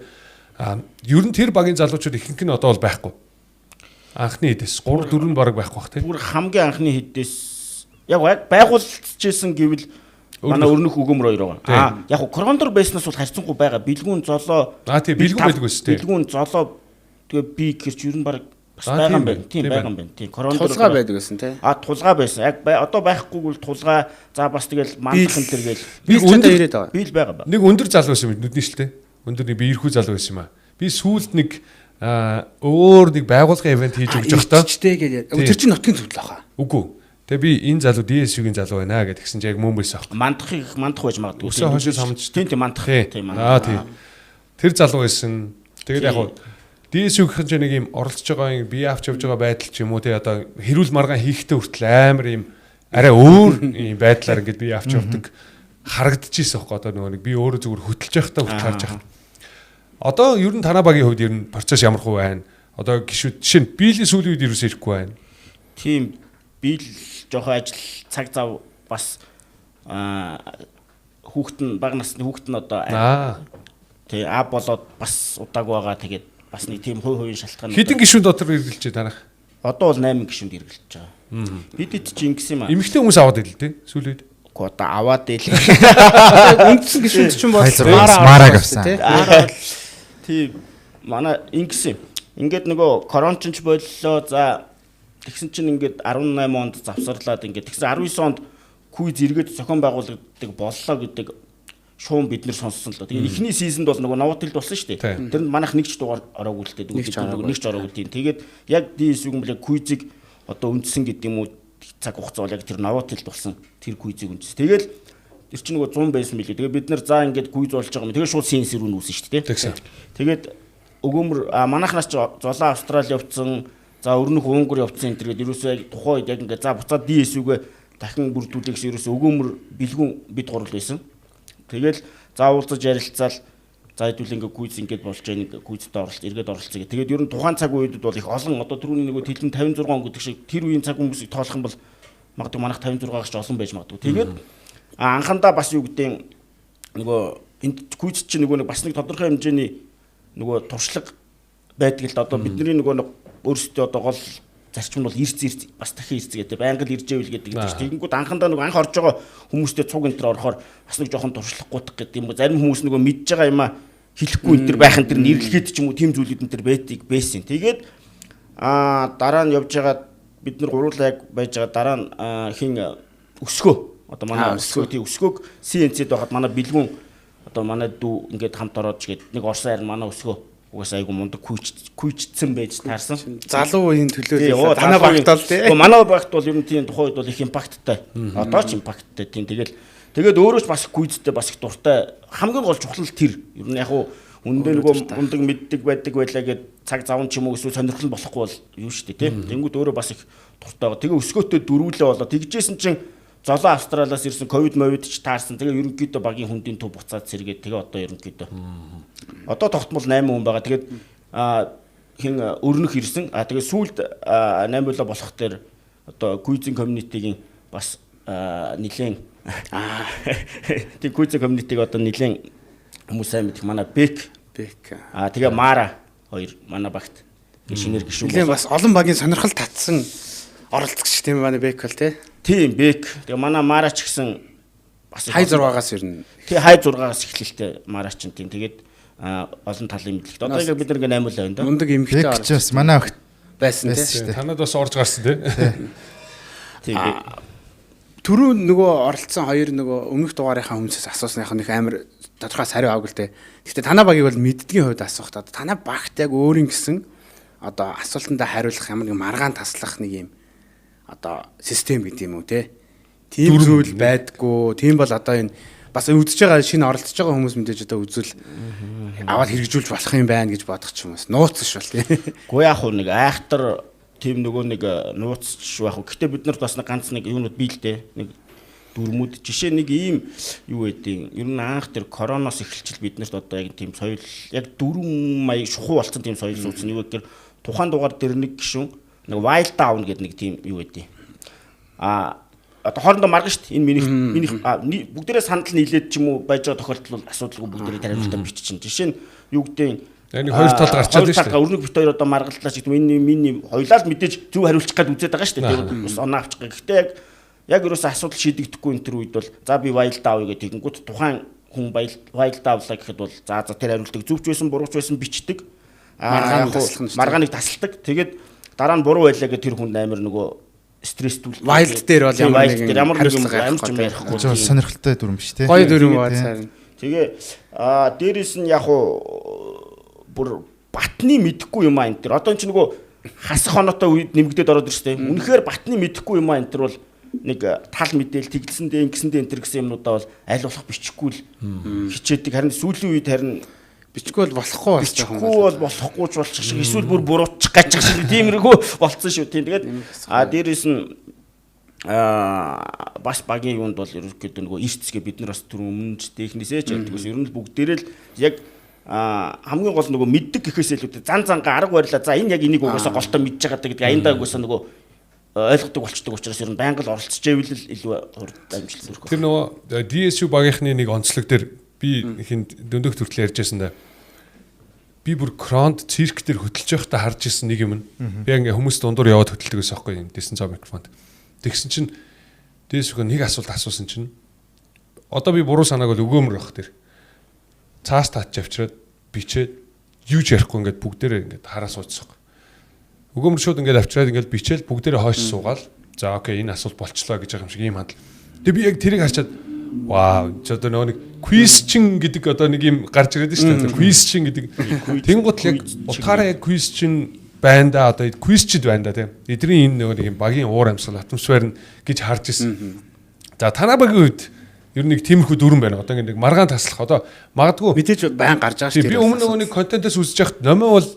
ер нь тэр багийн залуучууд ихэнх нь одоо бол байхгүй. Анхны хэдээс 3 4 баг байхгүй бах тийм. Бүр хамгийн анхны хэдээс яг байгуулчихсан гэвэл манай өрнөх өгөөмөр хоёр байгаа. Яг корондор байснаас бол харьцангуй байгаа. Бэлгүүн золоо. Тийм бэлгүүн байдаг байсан тийм. Бэлгүүн золоо тэгээ би гэрч ер нь баг бас байгаа юм байна. Тийм байгаа юм байна. Тийм корондор тулгаа байдаг байсан тийм. Тулгаа байсан. Яг одоо байхгүйг бол тулгаа за бас тэгэл мандах энэ төр гээл. Би өндөр ирээд байгаа. Би л байгаа. Нэг өндөр залуу байсан юм нүдний шилтэй. Өндөр нэг биерхүү залуу байсан юм аа. Би сүүлд нэг өөр нэг байгуулгын ивент хийж өгч байхдаа ичтэй гэдэг. Тэр чинь нутгийн зөвлөл хаа. Үгүй. Тэгээ би энэ залуу DSU-гийн залуу байна гэдэг гэсэн чинь яг мөн байсан аахгүй. Мандах байж магадгүй. Өсөө хошоо самж. Тийм мандах. Тийм. Тийм. Тэр залуу байсан. Тэгээд яг нь DSU гэх чинь нэг юм оролцож байгаа юм бие авч явж байгаа байдал ч юм уу те одоо хэрүүл маргаан хийхтэй хүртэл амар юм арай өөр юм байдлаар ингээд бие авч явдаг харагдчихсэн аахгүй. Одоо нөгөө нэг би өөрөө зүгээр хөтлж байхдаа хүртэл харж байгаа. Одоо ер нь танаа багийн хувьд ер нь процесс ямар хөө байна? Одоо гişүүд жишээ нь биелийн сүүлийн үед ерөөсөө ирэхгүй байна. Тийм биел жоохон ажил цаг зав бас хүүхэд нь бага насны хүүхэд нь одоо тий болоод бас удааг байгаа. Тэгээд бас нэг тийм хувийн шалтгаан. Хэдэн гişүүн дотор эргэлж танах? Одоо бол 8 гişүүнд эргэлж байгаа. Бидэд чи ингэсэн юм аа. Эмэгтэй хүмүүс аваад ийл тий сүүлийн үед. Одоо аваад ийл. Үндсэн гişүүд чинь бол мараг авсан. Тийм манай ингэсэн. Ингээд нөгөө корончинч боллоо. За тэгсэн чинь ингээд 18 онд завсарлаад ингээд тэгсэн 19 онд квиз эргээд зохион байгуулагддаг боллоо гэдэг шуум бид нэр сонссон л да. Тэгээд эхний сизонд бол нөгөө новотэлд болсон шүү дээ. Тэрэнд манайх нэг ч дугаар ороогүй л дээ. Нэг ч ороогүй тийм. Тэгээд яг DSU юм блэ квизийг одоо үндсэн гэдэг юм уу цаг хугацаа бол яг тэр новотэлд болсон тэр квизийг үндсэн. Тэгэл тэр чинь нөгөө 100 байсан билээ. Тэгээд бид нар за ингээд квиз болж байгаа юм. Тэгээд шууд сенс рүү нүүсэн шүү дээ. Тэгээд өгөөмөр манайхнаас ч золоо Австрали явцсан, за өрнөх Унгар явцсан энэ тэгээд ерөөсөө тухайн үед яг ингээд за буцаад DSU-гээ дахин бүрдүүлэх гэсэн ерөөсөө өгөөмөр бэлгүүн бид гурал байсан. Тэгэл за уулзаж ярилцаал за хэдүүл ингээд квиз ингээд болж байгаа нэг квизд эргээд оролцъё. Тэгээд ер нь тухайн цаг үедэд бол их олон одоо түрүүний нөгөө тэлэн 56 он гэдэг шиг тэр үеийн цаг хүмүүсийг тоолох юм бол магадгүй манайх 56-аас ч олон байж магадгүй. Тэгээд анхандаа бас юу гэдэг нөгөө энэ квиз чинь нөгөө бас нэг тодорхой хэмжээний нөгөө туршлага байдаг л да. Одоо бидний нөгөө өөрсдөө одоо гол зарчим нь бол ирц бас дахин ирц гэдэг байнга л ирж ивэл гэдэг чинь тэгэнгүүт анхандаа нөгөө анх орж байгаа хүмүүстэй цуг энэ төр орохоор бас нэг жоохон туршлагагүйдах гэдэг юм. Зарим хүмүүс нөгөө мэдж байгаа юм а хэлэхгүй энэ төр байхын тэр нэрлэхэд ч юм уу тийм зүйлүүд энэ төр байсан. Тэгээд дараа нь явж байгаа бид нар гурлаа яг байж байгаа дараа нь хин өсгөө одоо манай өсгөө тий өсгөөг CNC-д байхад манай бэлгүүн одоо манай дүү ингээд хамт ороод ч гээд нэг Орсын хайр манай өсгөө угаасаа айгу мундаг күйчдсэн байж таарсан. Залуу үеийн төлөө танаа багтаал тий. Манай багт бол ер нь тийм тухайн үед бол их импакттай. Одоо ч импакттай тийм. Тэгээд өөрөө ч бас күйцтэй бас их дуртай. Хамгийн гол чухал тэр. Ер нь яг уу үндэ нөгөө мундаг мэддэг байдаг байлаа гэд цаг завн ч юм уу эсвэл сонирхол болохгүй бол юу шүү дээ тийм. Тэнгүүд өөрөө бас их дуртай байгаа. Тэгээ өсгөөтэй дөрвөлээ болоо. Тэгжсэн чинь золоо Австралиас ирсэн ковид ч таарсан. Тэгээ ерөнхийдөө багийн хүндийн төв буцаад сэргээд тэгээ одоо ерөнхийдөө одоо тогтмол 8 хүн байгаа. Тэгээд хин өрнөх ирсэн. Тэгээд сүүлд 8 болоо болох дээр одоо квизинг комьюнитигийн бас нэлээд тэг квизинг комьюнитиг одоо нэлээд хүмүүс сайн мэдэх манай Бек тэгээ Мара хоёр манай багт шинээр гişүүн. Нэлээд бас олон багийн сонирхол татсан оролцогч тийм манай Бекл тий. Тийм Бек. Тэгээ манай Марач гэсэн бас Хай 6-аас ирнэ. тий хай 6-аас эхлэлтэй Марач нь тийм. Тэгээд олон талын мэдлэгт. Одоо ингээд бид нар ингээ 8 л байна да. Мундаг эмгэгтэй Бек ч бас манай огт байсан байсан тий. шүү дээ. Танад бас орж гарсан тий. Тийм. Түрүү нөгөө оролцсон хоёр нөгөө өмнөх дугаарынхаа хүмүүсээс асуусных нэг амар тодорхой хариу аваг л дээ. Гэхдээ танаа багийг бол мэддгийн хувьд асуух та танаа багт яг өөрийн гэсэн одоо асуултандаа хариулах ямар нэг маргаан таслах нэг юм одоо систем гэдэг юм уу те. Тийм зүйл байдгүй. Тийм бол одоо энэ бас үзэж байгаа шинэ оролцож байгаа хүмүүс мэдээж одоо үзвэл аваад хэрэгжүүлж болох юм байна гэж бодох ч юм уу. Нууц ш бол тий. Гоо яг нэг айхтар тийм нөгөө нэг нууцч байх уу. Гэтэ бид нарт бас нэг ганц нэг юунууд бий л дээ. Нэг дүрмүүд жишээ нэг ийм юу гэдэг. Ер нь анх тэр короноос эхэлчихэл бид нарт одоо яг тийм соёл яг дүрм маяг шухуу болсон тийм соёл суудсан. Юу гэхээр тухайн дугаар дээр нэг гишүүн нэг wild down гэдэг нэг тийм юу гэдэг. Одоо хоорондоо маргана шүү дээ. Энэ миний бүгдээрээ санал нийлээд ч юм уу байж байгаа тохиолдол бол асуудалгүй бүгдээрээ тариултаа биччихин. Жишээ нь юу гэдэг. Энэ хоёр тал гарчаад байна шүү дээ. Өрнөг бит хоёр одоо маргалдлаа ч гэдэг миний хоёлаа л мэдээж зөв хариулчих гээд үзээд байгаа шүү дээ. Тэр бас оноо авчих гэх. Гэхдээ яг ерөөсөө асуудал шийдэгдэхгүй энэ төр үед бол за би wild down гэдэг тэгэнгүүт тухайн хүн wild down-лаа гэхэд бол за тэр хариултыг зөвч байсан бурууч байсан бичдэг. Маргааныг тасалдаг. Тэгээд дараа нь буруу байлаа гэх тэр хүнд амар нөгөө стресстүүл. Wild дээр бол ямар нэг юм амар юм ярихгүй. Сонирхолтой дүрм биш тий. Гоё дүрм баа цаана. Тэгээ дээрэс нь яг уу бүр батны мэдэхгүй юм аа энэ төр. Одоо энэ ч нөгөө хасах оноотой үед нэмэгдээд ороод ирсэн тийм. Үнэхээр батны мэдэхгүй юм аа энэ төр бол нэг тал мэдээл тэглэсэндээ ингэсэндээ энэ төр гэсэн юмнуудаа бол аль болох бичихгүй л хичээдэг. Харин сүүлийн үед харин бичихгүй бол болохгүй болохгүй ч болчих шиг эсвэл бүр буруутчих гэж шиг тиймэрхүү болцсон шүү тийм. Тэгээд дээрэс нь бас багийн юунд бол ерөөхдөө нөгөө ирцгээ бид нар бас түр өмнөж технисээ ч яддаг ус ер нь бүгдээрээ л яг хамгийн гол нөгөө мэддэг гэхээс илүү зан занга арга барилаа за энэ яг энийг угаасаа голтой мэдж байгаа гэдэг аяндаа угаасаа нөгөө ойлгодог болчдөг учраас ер нь байнга л оролцож байвал илүү хурд амжилт хүрэх. Тэр нөгөө DSU багийнхны нэг онцлог дээр би ихэнд дөндөг төртөл ярьж байсан да. Би бүр кронд цирк дээр хөтлж байхдаа харж ирсэн нэг юм. Би ингээ хүмүүс дундуур яваад хөтэлдэг байсан байхгүй юм. Дэсэн цаа микрофонд. Тэгсэн чинь DSU-г нэг асуулт асуусан чинь одоо би буруу санааг бол өгөөмөр байх тэр. Цаас татж авчираад бичээд юу ч ярихгүй ингээд бүгдээрээ ингээд хараа суудсан. Өгөөмөр шууд ингээд авчираад ингээд бичээл бүгдээрээ хойш суугаал. За окей энэ асуулт болчлоо гэж байгаа юм шиг ийм хандл. Тэгээ би яг тэрийг харчаад вау ч одоо нэг question гэдэг одоо нэг юм гарч ирээд шүү дээ. Question гэдэг. Тэнгуут яг утгаараа яг question байна да одоо question байна да тийм. Эдний энэ нэг юм багийн уур амьсгал атмосфер нь гэж харж ирсэн. За танаа багийн үед ер нь нэг тиймэрхүү дүрэн байна. Одоо нэг маргаан таслах одоо магадгүй мэдээж байн гарч байгаа шүү дээ. Би өмнө нэг контентоос үзэж яхад номоо бол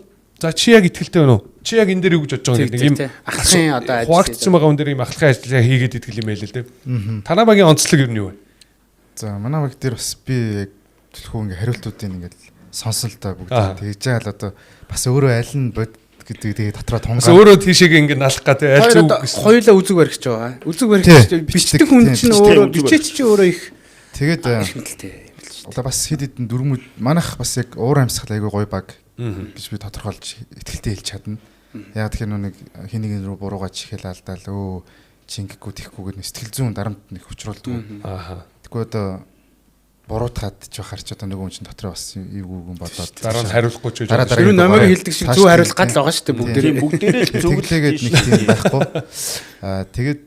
за чи яг итгэлтэй байна уу? Чи яг энэ дээр юу гэж бодож байгаа гэдэг юм ахлахын одоо ажил хуваагдсан байгаа хүн дээр юм ахлахын ажлаа хийгээд итгэл юм байл л дээ. Танаа багийн онцлог ер нь юу вэ? За манай баг дээр бас би яг төлхөө ингээ хариултуудыг ингээд сонсон л та бүгд тэгж яал одоо бас өөрөө аль нь бод гэдэг дотроо тунгаа. Өөрөө тийшээгээ ингээ налах гэдэг аль зүг гэсэн. Хоёулаа үзэг барьж байгаа. Үзэг барьж бичдэг хүн чинь өөрөө бичээч чинь өөрөө их тэгээд одоо бас хэд хэдэн дүрмүүд манайх бас яг уур амьсгал айгүй гоё баг гэж би тодорхойлж ихтэлтэй хэлж чадна. Яг тэгэхээр нэг хэнийг рүү буруугаад чихэл алдаал өө чингэхгүй тэхгүй гэдэг сэтгэл зүйн дарамт нэг хүчрүүлдэг. Ааха. Тэгвэл одоо буруутгаад ч харч одоо нөгөө хүн чинь дотроо бас эвгүйгэн бодоод дараа нь хариулахгүй ч гэж байна. Тэр номыг хэлдэг шиг зөв хариулах гал байгаа шүү дээ бүгдээрээ зөвлөгээд нэг тийм байхгүй. Тэгээд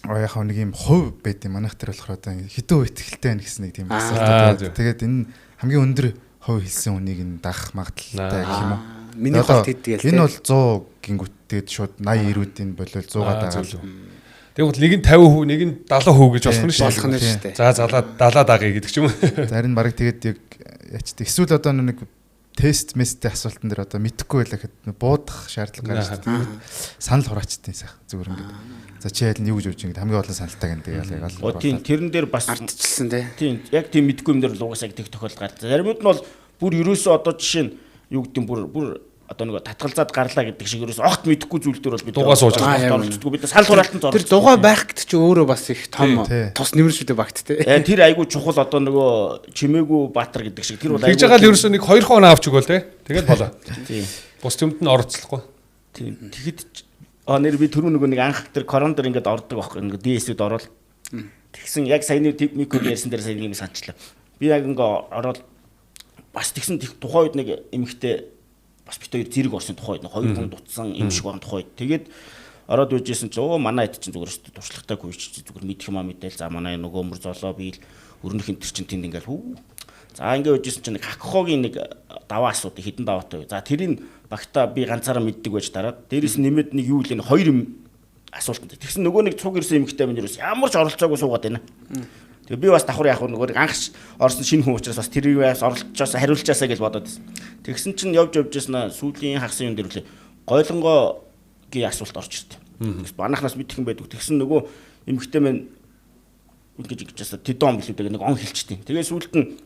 яг нэг юм хувь байд юм манайх дээр болохоор одоо хэдэн үе ихтэй байна гэсэн нэг тийм асуулт. Тэгээд энэ хамгийн өндөр хувь хэлсэн хүнийг нь даах магадлалтай гэх юм уу? Миний хот хэдгээл. Энэ бол 100 гингүүтгээд шууд 80-90-ийн болол 100-аад байгаа л. Тэгвэл нэг нь 50%, нэг нь 70% гэж болох нь шүү дээ. За 70 дагъя гэдэг ч юм уу. Зарим нь баг тэгээд яг ячдаг. Эсвэл одоо нэг тест месттэй асуултан дээр одоо мэдэхгүй байлаа гэхэд буудах шаардлага гарч ирдэг. Санал хураачдیں۔ Сайх зүгээр ингээд. За чи ял нь юу гэж бодож ингээд хамгийн олон саналтай гэнэ тэгээд яг тийм тэрэн дээр бас ардчилсан тий. Тийм яг тийм мэдэхгүй юм дээр л угаасаа тех тохиолдол гардаг. Заримуд нь бол бүр ерөөсөө одоо жишээ нь юу гэдэг юм бүр одоо нэг татгалзаад гарлаа гэдэг шиг ерөөс огт мэдэхгүй зүйл дээр бол бид Дугаа сууж байгаа. оролцдоггүй бид сал хураалтанд Тэр дугаа байх гэдэг чинь өөрөө бас их том тус нэмэр шүү дээ багт те. тэр айгүй чухал одоо нөгөө чимээгүй баатар гэдэг шиг тэр бол Тэгж байгаа л ерөөсөө нэг 2 хон авч өгөөл те. Тэгээд болоо. Тийм. Бус юмд нь оролцохгүй. Тийм. Тэгэхэд нэр би түрүү нөгөө нэг анх тэр корон дээр ингээд ордог байхгүй ингээд DS-д орвол тэгсэн яг саяны микро ярьсан дээр саяны юм санчлаа. Би яг ингээд ороод бас тэгсэн тухайн үед нэг эмэгтэй бас бит хоёр зэрэг орсон тухайн үед 2 хүн дутсан юм шиг байгаа тухайн үед. Тэгээд ороод үжсэн чи манай хэд чинь зүгээр өстө туршлагатай гүйч зүгээр мэдэх юмаа мэдээл за манай нөгөө өмөр золоо бийл өрнөх энэ чинь тэнд ингээл хүү. За ингээд үжсэн чинь нэг хакхогийн нэг даваа асуудаг хідэн даваатай. За тэрийг багтаа би ганцаараа мэддэг байж дараад дээрэс нэмээд нэг юу л энэ 2 юм асуулт. Тэгсэн нөгөө нэг цуг ирсэн эмэгтэй минь юус ямар ч оролцоогүй суугаад байна. Тэгээ би бас давхар яг нөгөө анх орсон шинэ хүн учраас бас тэрийг бас оролцоос хариулчаасаа гэж бодоод байсан. Тэгсэн чинь явж яснаа сүүлийн хагсын юм дээр үлээ гойлонгогийн асуулт орж ирдэ. Банахнаас мэдхэн байдаг. Тэгсэн нөгөө эмэгтэй минь ингэж ясаа тэдэн он билүүдэг нэг он хэлчихдээ. Тэгээ сүүлд нь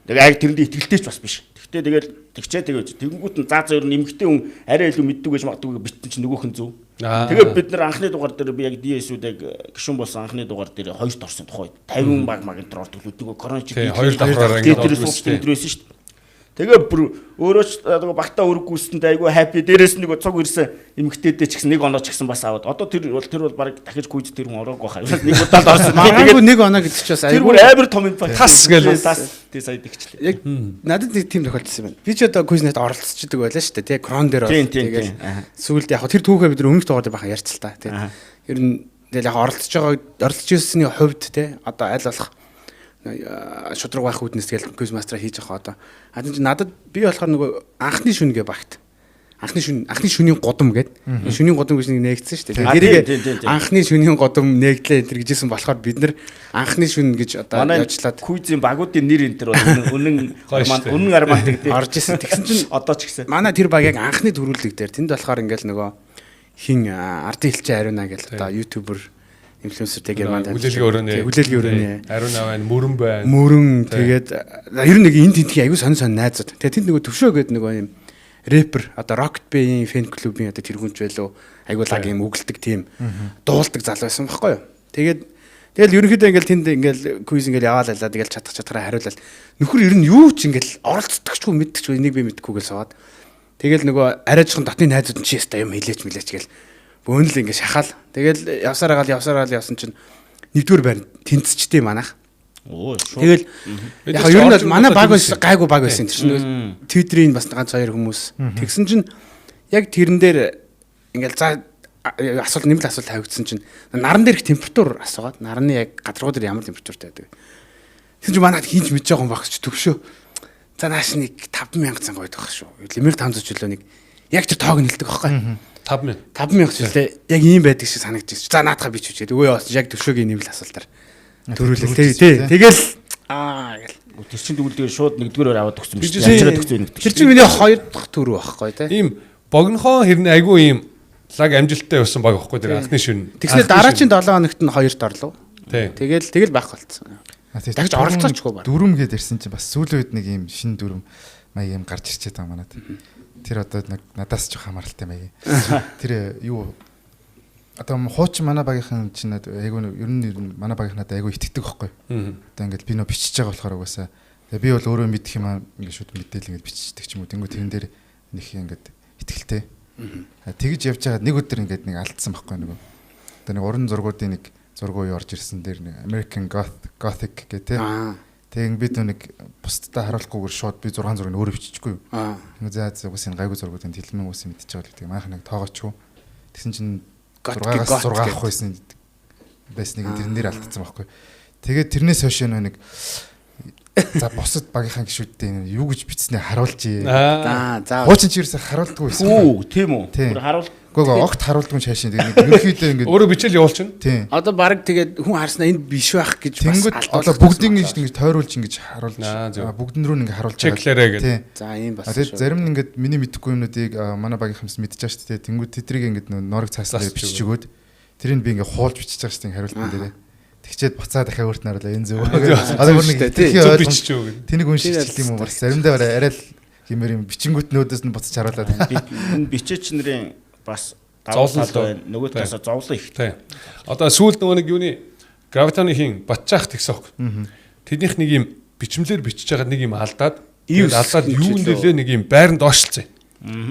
тэгээ аяг тэрэнд итгэлтэй ч бас биш. Тэгтээ тэгэл тэгэнгүүт нь заа зөөр нэмэгтэй хүн арай илүү мэддэг гэж магадгүй битэн чинь нөгөөх нь зөв. Тэгээ бид нар анхны дугаар дээр би яг DS-үүдийг гişүн болсон анхны дугаар дээр 2-т орсон тухайд 50 баг магнитр ордог л нөгөө корон чи 2 давхраараа ингэ орсон шүү дээ. Тэгээ бүр өөрөө ч нөгөө багтаа өргөсөнд айгүй хаппи дээрээс нэг цуг ирсэн эмэгтэйдээ ч гэсэн 1 оноо ч гэсэн бас аваад одоо тэр бол баг дахиж гүйж тэр хүн ороогүй хаа. Нэг удаад орсон. Магадгүй 1 оноо гэдэг чинь бас айгүй бүр амар том юм байна. Тас гээл тий сая дэгчлээ. Яг надад нэг тийм тохиолдсон байна. Би ч одоо квизнет оролцчихдаг байлаа шүү дээ тий крон дээр бол тэгээд сүүлд яг тэр түүхээ бид өмнөх дугаар дээр бахан ярьцал та тий. Ер нь тэгэл яг оролцож ирсний хувьд тий одоо аль болох шудраг байх үүднээс тэгэл квиз мастера хийж байгаа одоо. Надад би болохоор нөгөө анхны шүнгээ багт. Анхны шүний гудам гэдэг. Шүний гудам гэж нэг нээгдсэн шүү дээ. Тэрийг анхны шүний гудам нээгдлээ энэ гэжсэн болохоор бид нар анхны шүн гэж одоо явжлаад квизийн багуудын нэр энэ төр үнэн арман гэдэг орж исэн. Тэгсэн чинь одоо ч гэсэн манай тэр баг яг анхны төрүүлэг дээр тэнд болохоор ингээл нөгөө хин ардын элчин ариуна гэж одоо ютубер инфлюенсер тэг Германд хүлээлгийн өрөөний ариуна байна, мөрөн байна. Мөрөн тэгээд ер нь нэг энд тентхийн аягүй сонь найзууд. Тэгээд тэнд нөгөө төвшөө гэдэг нөгөө юм рэпер одоо Rocket Bay-ийн фэн клубын одоо тэргүүнч байлоо айгуу лаг юм үгэлдэг тийм дуулдаг зал байсан байхгүй юу. Тэгэл ерөнхийдөө ингээл тэнд ингээл квиз ингээл яваалаа тэгэл чадхаараа хариулал нөхөр ер нь юу ч ингээл оролцдогчгүй мэддэгчгүй энийг би мэддэггүй гэж суугаад тэгэл нөгөө арайжхан дотны найзууд нь чи яста юм хэлээч гээл бөөнл ингээл шахаал тэгэл явсараа явсан чинь нэгдүгээр байр тэнцчтэй манайх. Тэгэл яг ер нь манай баг байсан гайгүй баг байсан тэр чинь Twitter-ийн бас ганц 2 хүмүүс тэгсэн чинь яг тэрэн дээр ингээл за нэмэлт асуулт тавигдсан чинь наран дээр их температур асуугаад нарны яг гадаргуу дээр ямар температуртай байдаг. Тэгсэн чинь манайд хинж мэдж байгаа юм багч төвшөө. За нааш нэг 5,000 цанга байдаг шүү. 1500 жилөө нэг яг тэр тоог нь хэлдэг байхгүй. 5,000 жилээ яг ийм байдаг шиг санагдчих. За наадахаа би ч үчээд өө яг төвшөөгийн нэмэлт асуултаар төрүүлээ тий. Тэгэл гэл тэр чин дүгэлдгээр шууд нэгдүгээрээр аваад өгсөн биш. Ячраад өгсөн нэг. Тэр чинь миний 2 дахь төр байхгүй тий. Ийм богинохоо хэрнээ айгүй ийм лаг амжилттай явсан баг байхгүй тэр анхны шүн. Тэгснээр дараагийн 7 хоногт нь 2-т орлоо. Тэгэл байх болцсон. Дахиж оролцоочгүй байна. Дүрм гээд ирсэн чинь бас сүүлийн үед нэг ийм шинэ дүрм маяг юм гарч ирчээд байгаа манад. Тэр одоо надаас ч хамааралтай маяг. Тэр юу одоо хуучин манай багийнхан чинь айгүй ер нь манай багийнхнаад айгүй итгэдэг байхгүй. Одоо ингээд би нөө бичиж байгаа болохоор угаасаа би бол өөрөө мэдэх юм аа ингээд шууд мэдээл ингээд биччихдэг ч юм уу. Тэнгүү тэрэн дээр нэг ингээд итгэлтэй. Тэгж явж байгаа нэг өдөр ингээд нэг алдсан байхгүй нөгөө. Одоо нэг уран зургуудын нэг зургуу юу орж ирсэн дээр нэг American Gothic гэх тээ. Тэг би нэг бусдаа харуулахгүйгээр шууд би 6 зургийг өөрөө биччихгүй юу. Ингээ заа угаас энэ гайгүй зургуудын тэлмэн уус мэдчихэж байгаа гэдэг. Манайх нэг тоогоочгүй. Тэгсэн чинь 6-аас 6 авах байсан байсныг тэрэн дээр алдсан байхгүй. Тэгээд тэрнээс хойш нэг за босод багийнхаа гişүүдтэй юу гэж бичснээ харуулж. За. Хуучин чирээс харуулдаггүй байсан. Үу, тийм үү. Бүр харуул. Гөө огт харуулдаггүй шаашин. Тэгээд ерөнхийдөө ингэ өөрөө бичэл явуулчихна. Тийм. Одоо баг тэгээд хүн харснаа энд биш байх гэж бас одоо бүгдийг ингэж тойруулж ингэж харуулж бүгдэн рүү ингэ харуулж байгаа. Чеклэрээ гэдэг. За ийм бас. Тэгээд зарим нь ингэ миний мэдхгүй юмнуудыг манай багийнхаас мэдчихэж шүү дээ. Тэнгүүд тэдрийг ингэ норог цааснаа бичиж өгөөд тэрийг би ингэ хуулж бичиж байгаа шүү дээ хариултан дээрээ. Тэгчээд буцаа дахиад өөрт нь харуулаа энэ зөв. Одоо бүр нэг тийхий ойлгомжтой. Тэнийг уншиж хэлдэг юм уу бас заримдаа арай л хэмээр юм бичингүүтнүүдээс нь буцаж харуулад. Энэ бичээч нарын бас Зовлон л байна. Нөгөө талаас зовлон их. Тийм. Одоо сүүлд нөгөө нэг юуны гравитоны хин батчаах тэгсэх. Тэднийх нэг юм бичмлэр бичиж байгаа нэг юм алдаад алдаад юунд нэлээ нэг юм байранд доошлцсон.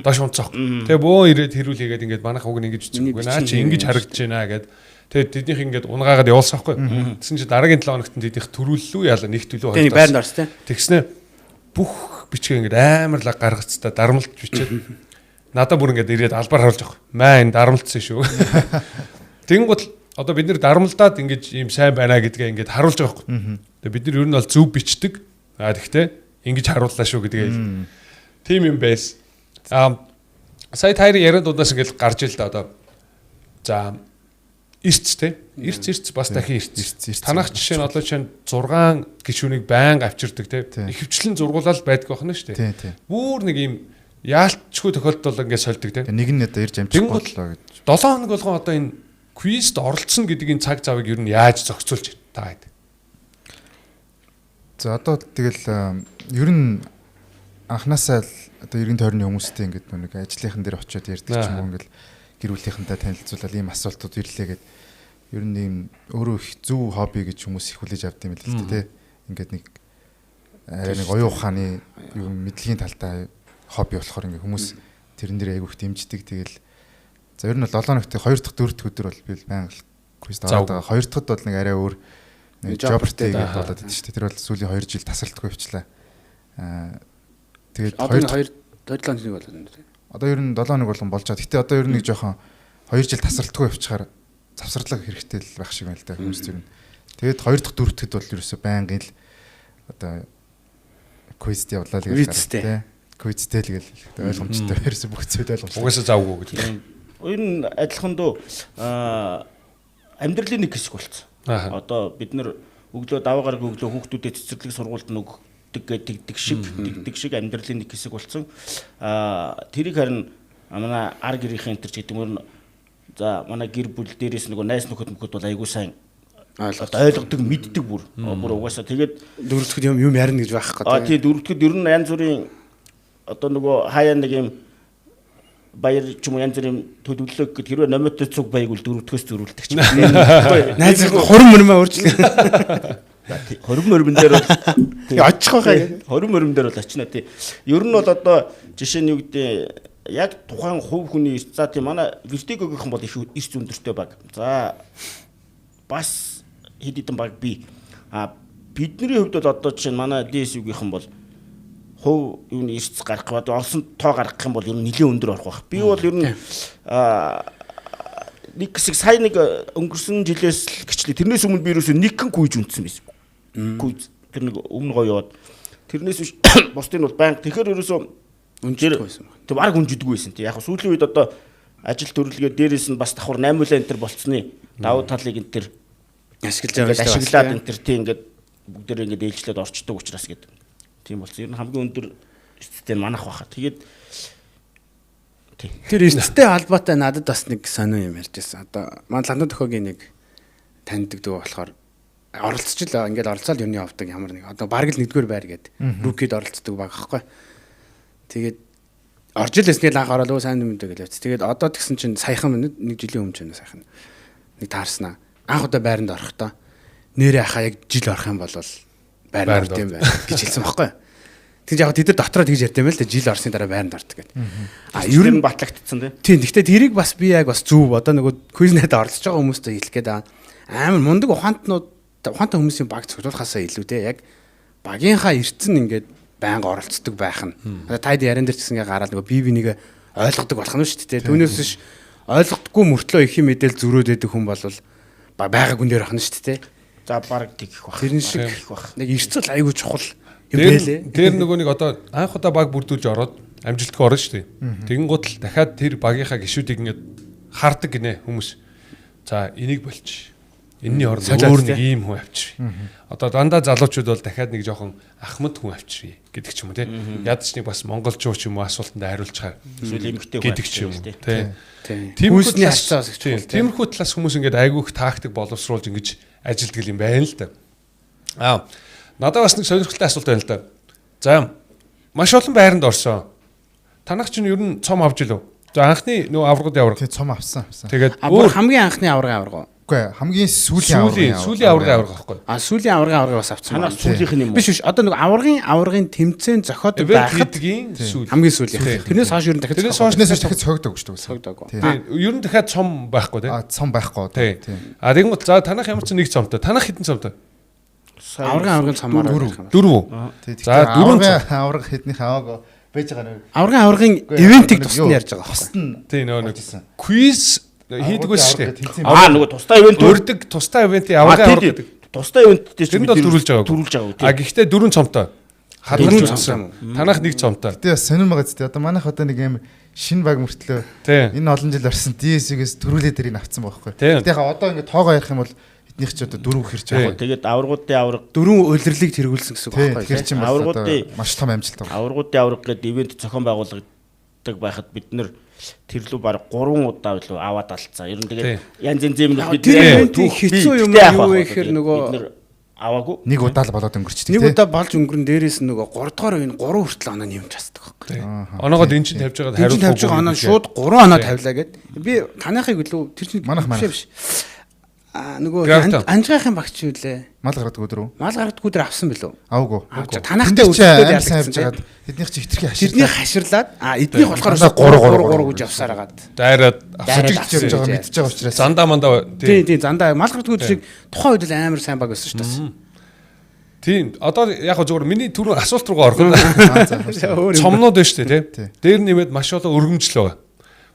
Доош унцаах. Тэгээ бөө ирээд хэрүүл хийгээд ингээд манайх уг нь ингэж үгүй наа чи ингэж харагдаж байна гэд. Тэгээ тэднийх ингээд унгаагаад явуулсан байхгүй. Тэгсэн чи дараагийн 7 хоногт тэднийх төрүүллүү яла нэг төлөө Тэгээ байранд орс тэ. Тэгснэ бүх бичгээ ингээд амар лаг гаргацтай дарамлж бичээд надад бүр ингээд ирээд албаар харуулж байгаа. Маа энэ дарамлцсан шүү. Тэнгуут одоо бид нэр дарамлдаад ингэж ийм сайн байна гэдгээ ингээд харуулж байгаа байхгүй. Тэгээ бид нар ер нь бол зөв бичдэг. Тэгтээ ингэж харууллаа шүү гэдгээ. Тим юм байс. Сая тайрын ярианд удаас ингээд гарч ил да одоо. За эрц те. Эрц бас дахин эрц. Танах жишээ нь одоо чинь 6 гишүүнийг байнга авчирдаг те. Ихэвчлэн зургуулал байдаг байна шүү дээ. Бүр нэг ийм яалтчгүй тохиолдол ингээд сольдог те. Нэг нь одоо ирж амжихгүй боллоо гэж. 7 хоног болгон одоо энэ квизд оролцсон гэдгийн цаг завыг ер нь яаж зохицуулж байгаа гэдэг. За одоо тэгэл ер нь анханасаа л одоо 90 тойрны хүмүүстэй ингээд нэг ажлынхан дээр очиод ярьдаг ч юм уу ингээд гэр бүлийнхэнтэй танилцуулаад ийм асуултууд ирлээ гэд ер нь ийм өөрөө их зөв хобби гэж хүмүүс их хүлээж авд юм л л тэ. Ингээд нэг арай нэг оюун ухааны юм мэдлэгийн талтай хобби болохоор ингээд хүмүүс тэрэн дээр айгүйх дэмждэг. Тэгэл за ер нь бол 7 хоногт 2 дахь 4 дахь өдөр бол би байнга квиз даваад байгаа. 2 дахьд бол нэг арай өөр жобертэй гэдэг болоод идэв шүү дээ. Тэр бол сүүлийн 2 жил тасралтгүй явчлаа. Тэгээд 2 7 хоног болоод байна. Одоо ер нь 7 хоног болгон болж байгаа. Гэтэ одоо ер нь нэг жоохон 2 жил тасралтгүй явчихаар завсарлага хэрэгтэй л байх шиг байна л да хүмүүс ер нь. Тэгээд 2 дахь 4 дахьд бол ерөөсөө байнгын л одоо квизд явлаа л гэж байна. Квизтэй л гэл ойлгомжтой ерөөсөө бүх зүйл ойлгомжтой. Угаасаа завгүй гэж. Ер нь адилхан дөө амьдралын нэг хэсэг болцсон. Одоо бид нар өглөө даваагаар өглөө хүүхдүүдэд цэцэрлэг сургуульд тэгдэг шиг амьдралын нэг хэсэг болцсон. Тэрийг харин манай ар гэрийнхэн энэ ч гэдэг юм уу за манай гэр бүл дээрээс нөгөө найз нөхөд бол айгуу сайн ойлгодог мэддэг бүр угаасаа тэгээд дөрөвдөд юм ярина гэж байхгүй. Тийм дөрөвдөд ер нь янз бүрийн одоо нөгөө хаяа нэг юм баяр ч юм уу янз бүрийн төлөвлөлөө гэхэд хэрвээ номер цуг байг бол дөрөвдөхөөс зөрүүлдэг ч юм. Найз хурм мөрмөө өөрчлөө. Хорим мөрмөн дээр бол очих байхаа. Хорим мөрмөн дээр бол очино тий. Ер нь бол одоо жишээ нь юу гэдэг яг тухайн хувь хүний эрс за тийм манай Vertigo гэх юм бол их эрс өндөртэй баг. За бас хэд хэдэн баг би бидний хувьд бол одоо жишээ нь манай DSU-гийнхэн бол хувь юуны эрс гарах бод олсон тоо гаргах юм бол ер нь нэлээд өндөр орох байх. Би бол ер нь нэг хэсэг сая нэг өнгөрсөн жилээс гिचлээ. Тэрнээс өмнө би ерөөсөө нэгэн күйж үндсэн байсан. Күйж тэр нэг өмнө гоё яваад тэрнээс биш бусдын бол банк тэгэхээр ерөөсөө үнжээр байсан. Тэг баг үнжидэггүй байсан. Тэг яг сүүлийн үед одоо ажил төрөлгөө дээрээс нь бас давхар 8 улаан энэ төр болцсны давуу талыг энэ төр ашиглаад энэ төр тийм ингээд бүгдээ ингээд ээлжлээд орчдөг учраас гэдэг. Тийм болсон. Ер нь хамгийн өндөр эцтэй манах баха. Тэгээд тэр эрсдэлтэй холбоотой надад бас нэг сонио юм ярьж байсан. Одоо маань Ландон төхөөгийн нэг таньдаг дүү болохоор оролцчихлаа. Ингээд оролцоод юуны авдаг ямар нэг. Одоо бараг л нэгдүгээр байр гээд рукид оролцдог баг аахгүй. Тэгээд орж илээсний анх ороод өө сайн мэдээ гэж явц. Тэгээд одоо тэгсэн чинь саяхан нэг жилийн өмнө ч байна саяхан. Нэг таарснаа. Анх удаа байранд орохдоо нэрээ хаа яг жил орох юм бол байранд орд юм байна гэж хэлсэн байхгүй. Тэгж яг тэд нар дотроо тэгж ярьд юм л да жил орсны дараа байранд ордог гэдэг. Ер нь батлагдсан тийм. Гэхдээ тэрийг бас би яг бас зөв одоо нөгөө квизнэд оролцож байгаа хүмүүстээ хэлэх гээд амар мундаг ухаантай хүмүүсийн баг цогцолхаасаа илүү те яг багийнхаа эрдсэн ингээд байнга оролцдог байх нь. Одоо тайд яран дээр ч гэсэн гараад нөгөө бие бинийг ойлгодог болох нь шүү дээ. Түүнээс биш ойлгохдоггүй мөртлөө их юм мэдээлэл зөрөөд өгөх хүн бол байга гүн дээр ахна шүү дээ. За баг тэгэх бах. Тэр шиг нэг эрсцэл айгүй чухал юм байлээ. Тэр нөгөө нэг одоо анх удаа баг бүрдүүлж ороод амжилтгүй орно шүү дээ. Тэгэн гутал дахиад тэр багийнхаа гишүүдийг ингээд хардаг гинэ хүмүүс. За энийг болчих. Энэний оронд өөр нэг ийм хүн авчир. Одоо дандаа залуучууд бол дахиад нэг жоохон ахмад хүн авчир гэдэг ч юм уу те. Ядч нэг бас монголчуу ч юм уу асуултанд хариулчихаар эсвэл эмгтэй хүн гэдэг ч юм уу те. Тиймэрхүү талаас тиймэрхүү талаас хүмүүс ингээд айгүйх тактик боловсруулж ингэж ажилтгал юм байна л да. Надад бас нэг сонирхолтой асуулт байна л да. За маш олон байранд орсон. Танах чинь ер нь цом авч илв. За анхны нөгөө аврагууд авраг. Тэгээ цом авсан. Тэгээд Бүр хамгийн анхны авраг. Үгүй хамгийн сүүлийн авраг байхгүй. Сүүлийн авраг бас авсан. Танаас сүүлийнх нь юм уу? Биш одоо нэг аврагын тэмцээн зохиод байхад Эвэгийн сүүл. хамгийн сүүлийн. Тэрнээс хойш ер нь дахиж Тэрнээс дахиж цогдог шүү дээ. цогдог. Ер нь дахиад цом байхгүй тий. Цом байхгүй. Тийм. Тэгвэл за танах ямар ч нэг цомтой. Танах хэдэн цомтой? Аврагын цомоор 4 үү? За 4 авраг хэднийх аваагаа байж байгаа нэ. аврагын ивентийг тусна ярьж байгаа байхгүй. Тийм нөгөө квиз хийдэг байсан шүү дээ. Нөгөө тустай ивент Өрдөг тустай ивентийн аврагын авраг гэдэг. Тустай ивент дээр Тэнд бол төрүүлж байгаа. Төрүүлж байгаа. Гэхдээ 4 цомтой. Хадгалж утсан. Танах нэг цомтой. Тэгээ бас сонирм байгаа зү. Одоо манайх одоо нэг юм шин баг мөртлөө энэ олон жил орсон DS-ээс төрүүлээд тэрийг авцсан байхгүй. Тэгээ одоо ингээд тоогоо ярих юм бол эднийх ч одоо 4 хэрч байгаа. Тэгээд аврагуудын авраг 4 улирлыг тэргүүлсэн гэсэн үг байхгүй. Тэр чинь аврагуудын маш том амжилт байна. Аврагуудын авраг гэдэг ивент зохион байгуулагддаг байхад бид нэр тэрлүү баг 3 удаа билүү аваад алцсан. Ер нь тэгээд янз янз юм бид хэцүү юм юу вэ гэхээр нөгөө аваагүй. Нэг удаа л болоод өнгөрчтэй. Нэг удаа болж өнгөрөн дээрээс нь нөгөө 3 дахь үеийн 3 хүртэл оноо нэмж хасдаг байхгүй. Оноогод эн чинь тавьж байгаа хариулт тавьж байгаа оноо шууд 3 оноо тавилаа гэд. Би танахыг үлээ тэр чинь биш. Нөгөө анжгаахын багч юу лээ? Мал гаргадаг өдөр үү? Мал гаргадаг өдөр авсан билүү? Авгүй. Танахтай үлдээд ярьсан явж хагаад эднийх чи хитрхи хашир. Тэднийг хаширлаад эднийх болохоор 3 гэж явсаар агаад. Дайраад авсаж явж байгаа мэдж байгаа учраас. Зандаа мандаа тийм зандаа мал гаргадаг өдөр шиг тухайн үед л амар сайн баг байсан шүү дээ. Тийм. Одоо яг зөвхөн миний түрүү асуулт руугаа орох. Цомнууд байна шүү дээ, тий. Дээр нэмээд маш олон өргөмжлөө.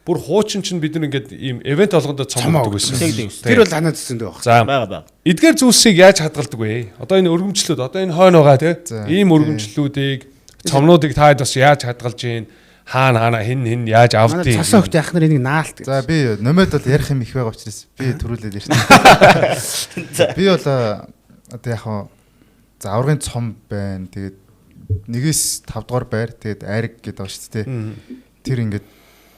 Бүр хуучин чинь бид нар ингээд ийм ивент болгондоо цомогддог байсан. Тэр бол ханаад зүсэндээ баг. За байгаа. Эдгээр зүйлсийг яаж хадгалдаг вэ? Одоо энэ өргөмжлүүд, одоо энэ хойно байгаа тий. Ийм өргөмжлүүдийг, цомнуудыг та хэд бас яаж хадгалж гин? Хаана хин яаж авдیں۔ Цасан хөхтэй ахнаар энийг наалт. За би номед бол ярих юм их байгаа учраас би төрүүлээд ярьсан. Би бол одоо яг хаа за аврагын цом байна. Тэгээд 1-5 дугаар байр. Тэгээд айраг гэдэг байгаа шүү дээ. Тэр ингээд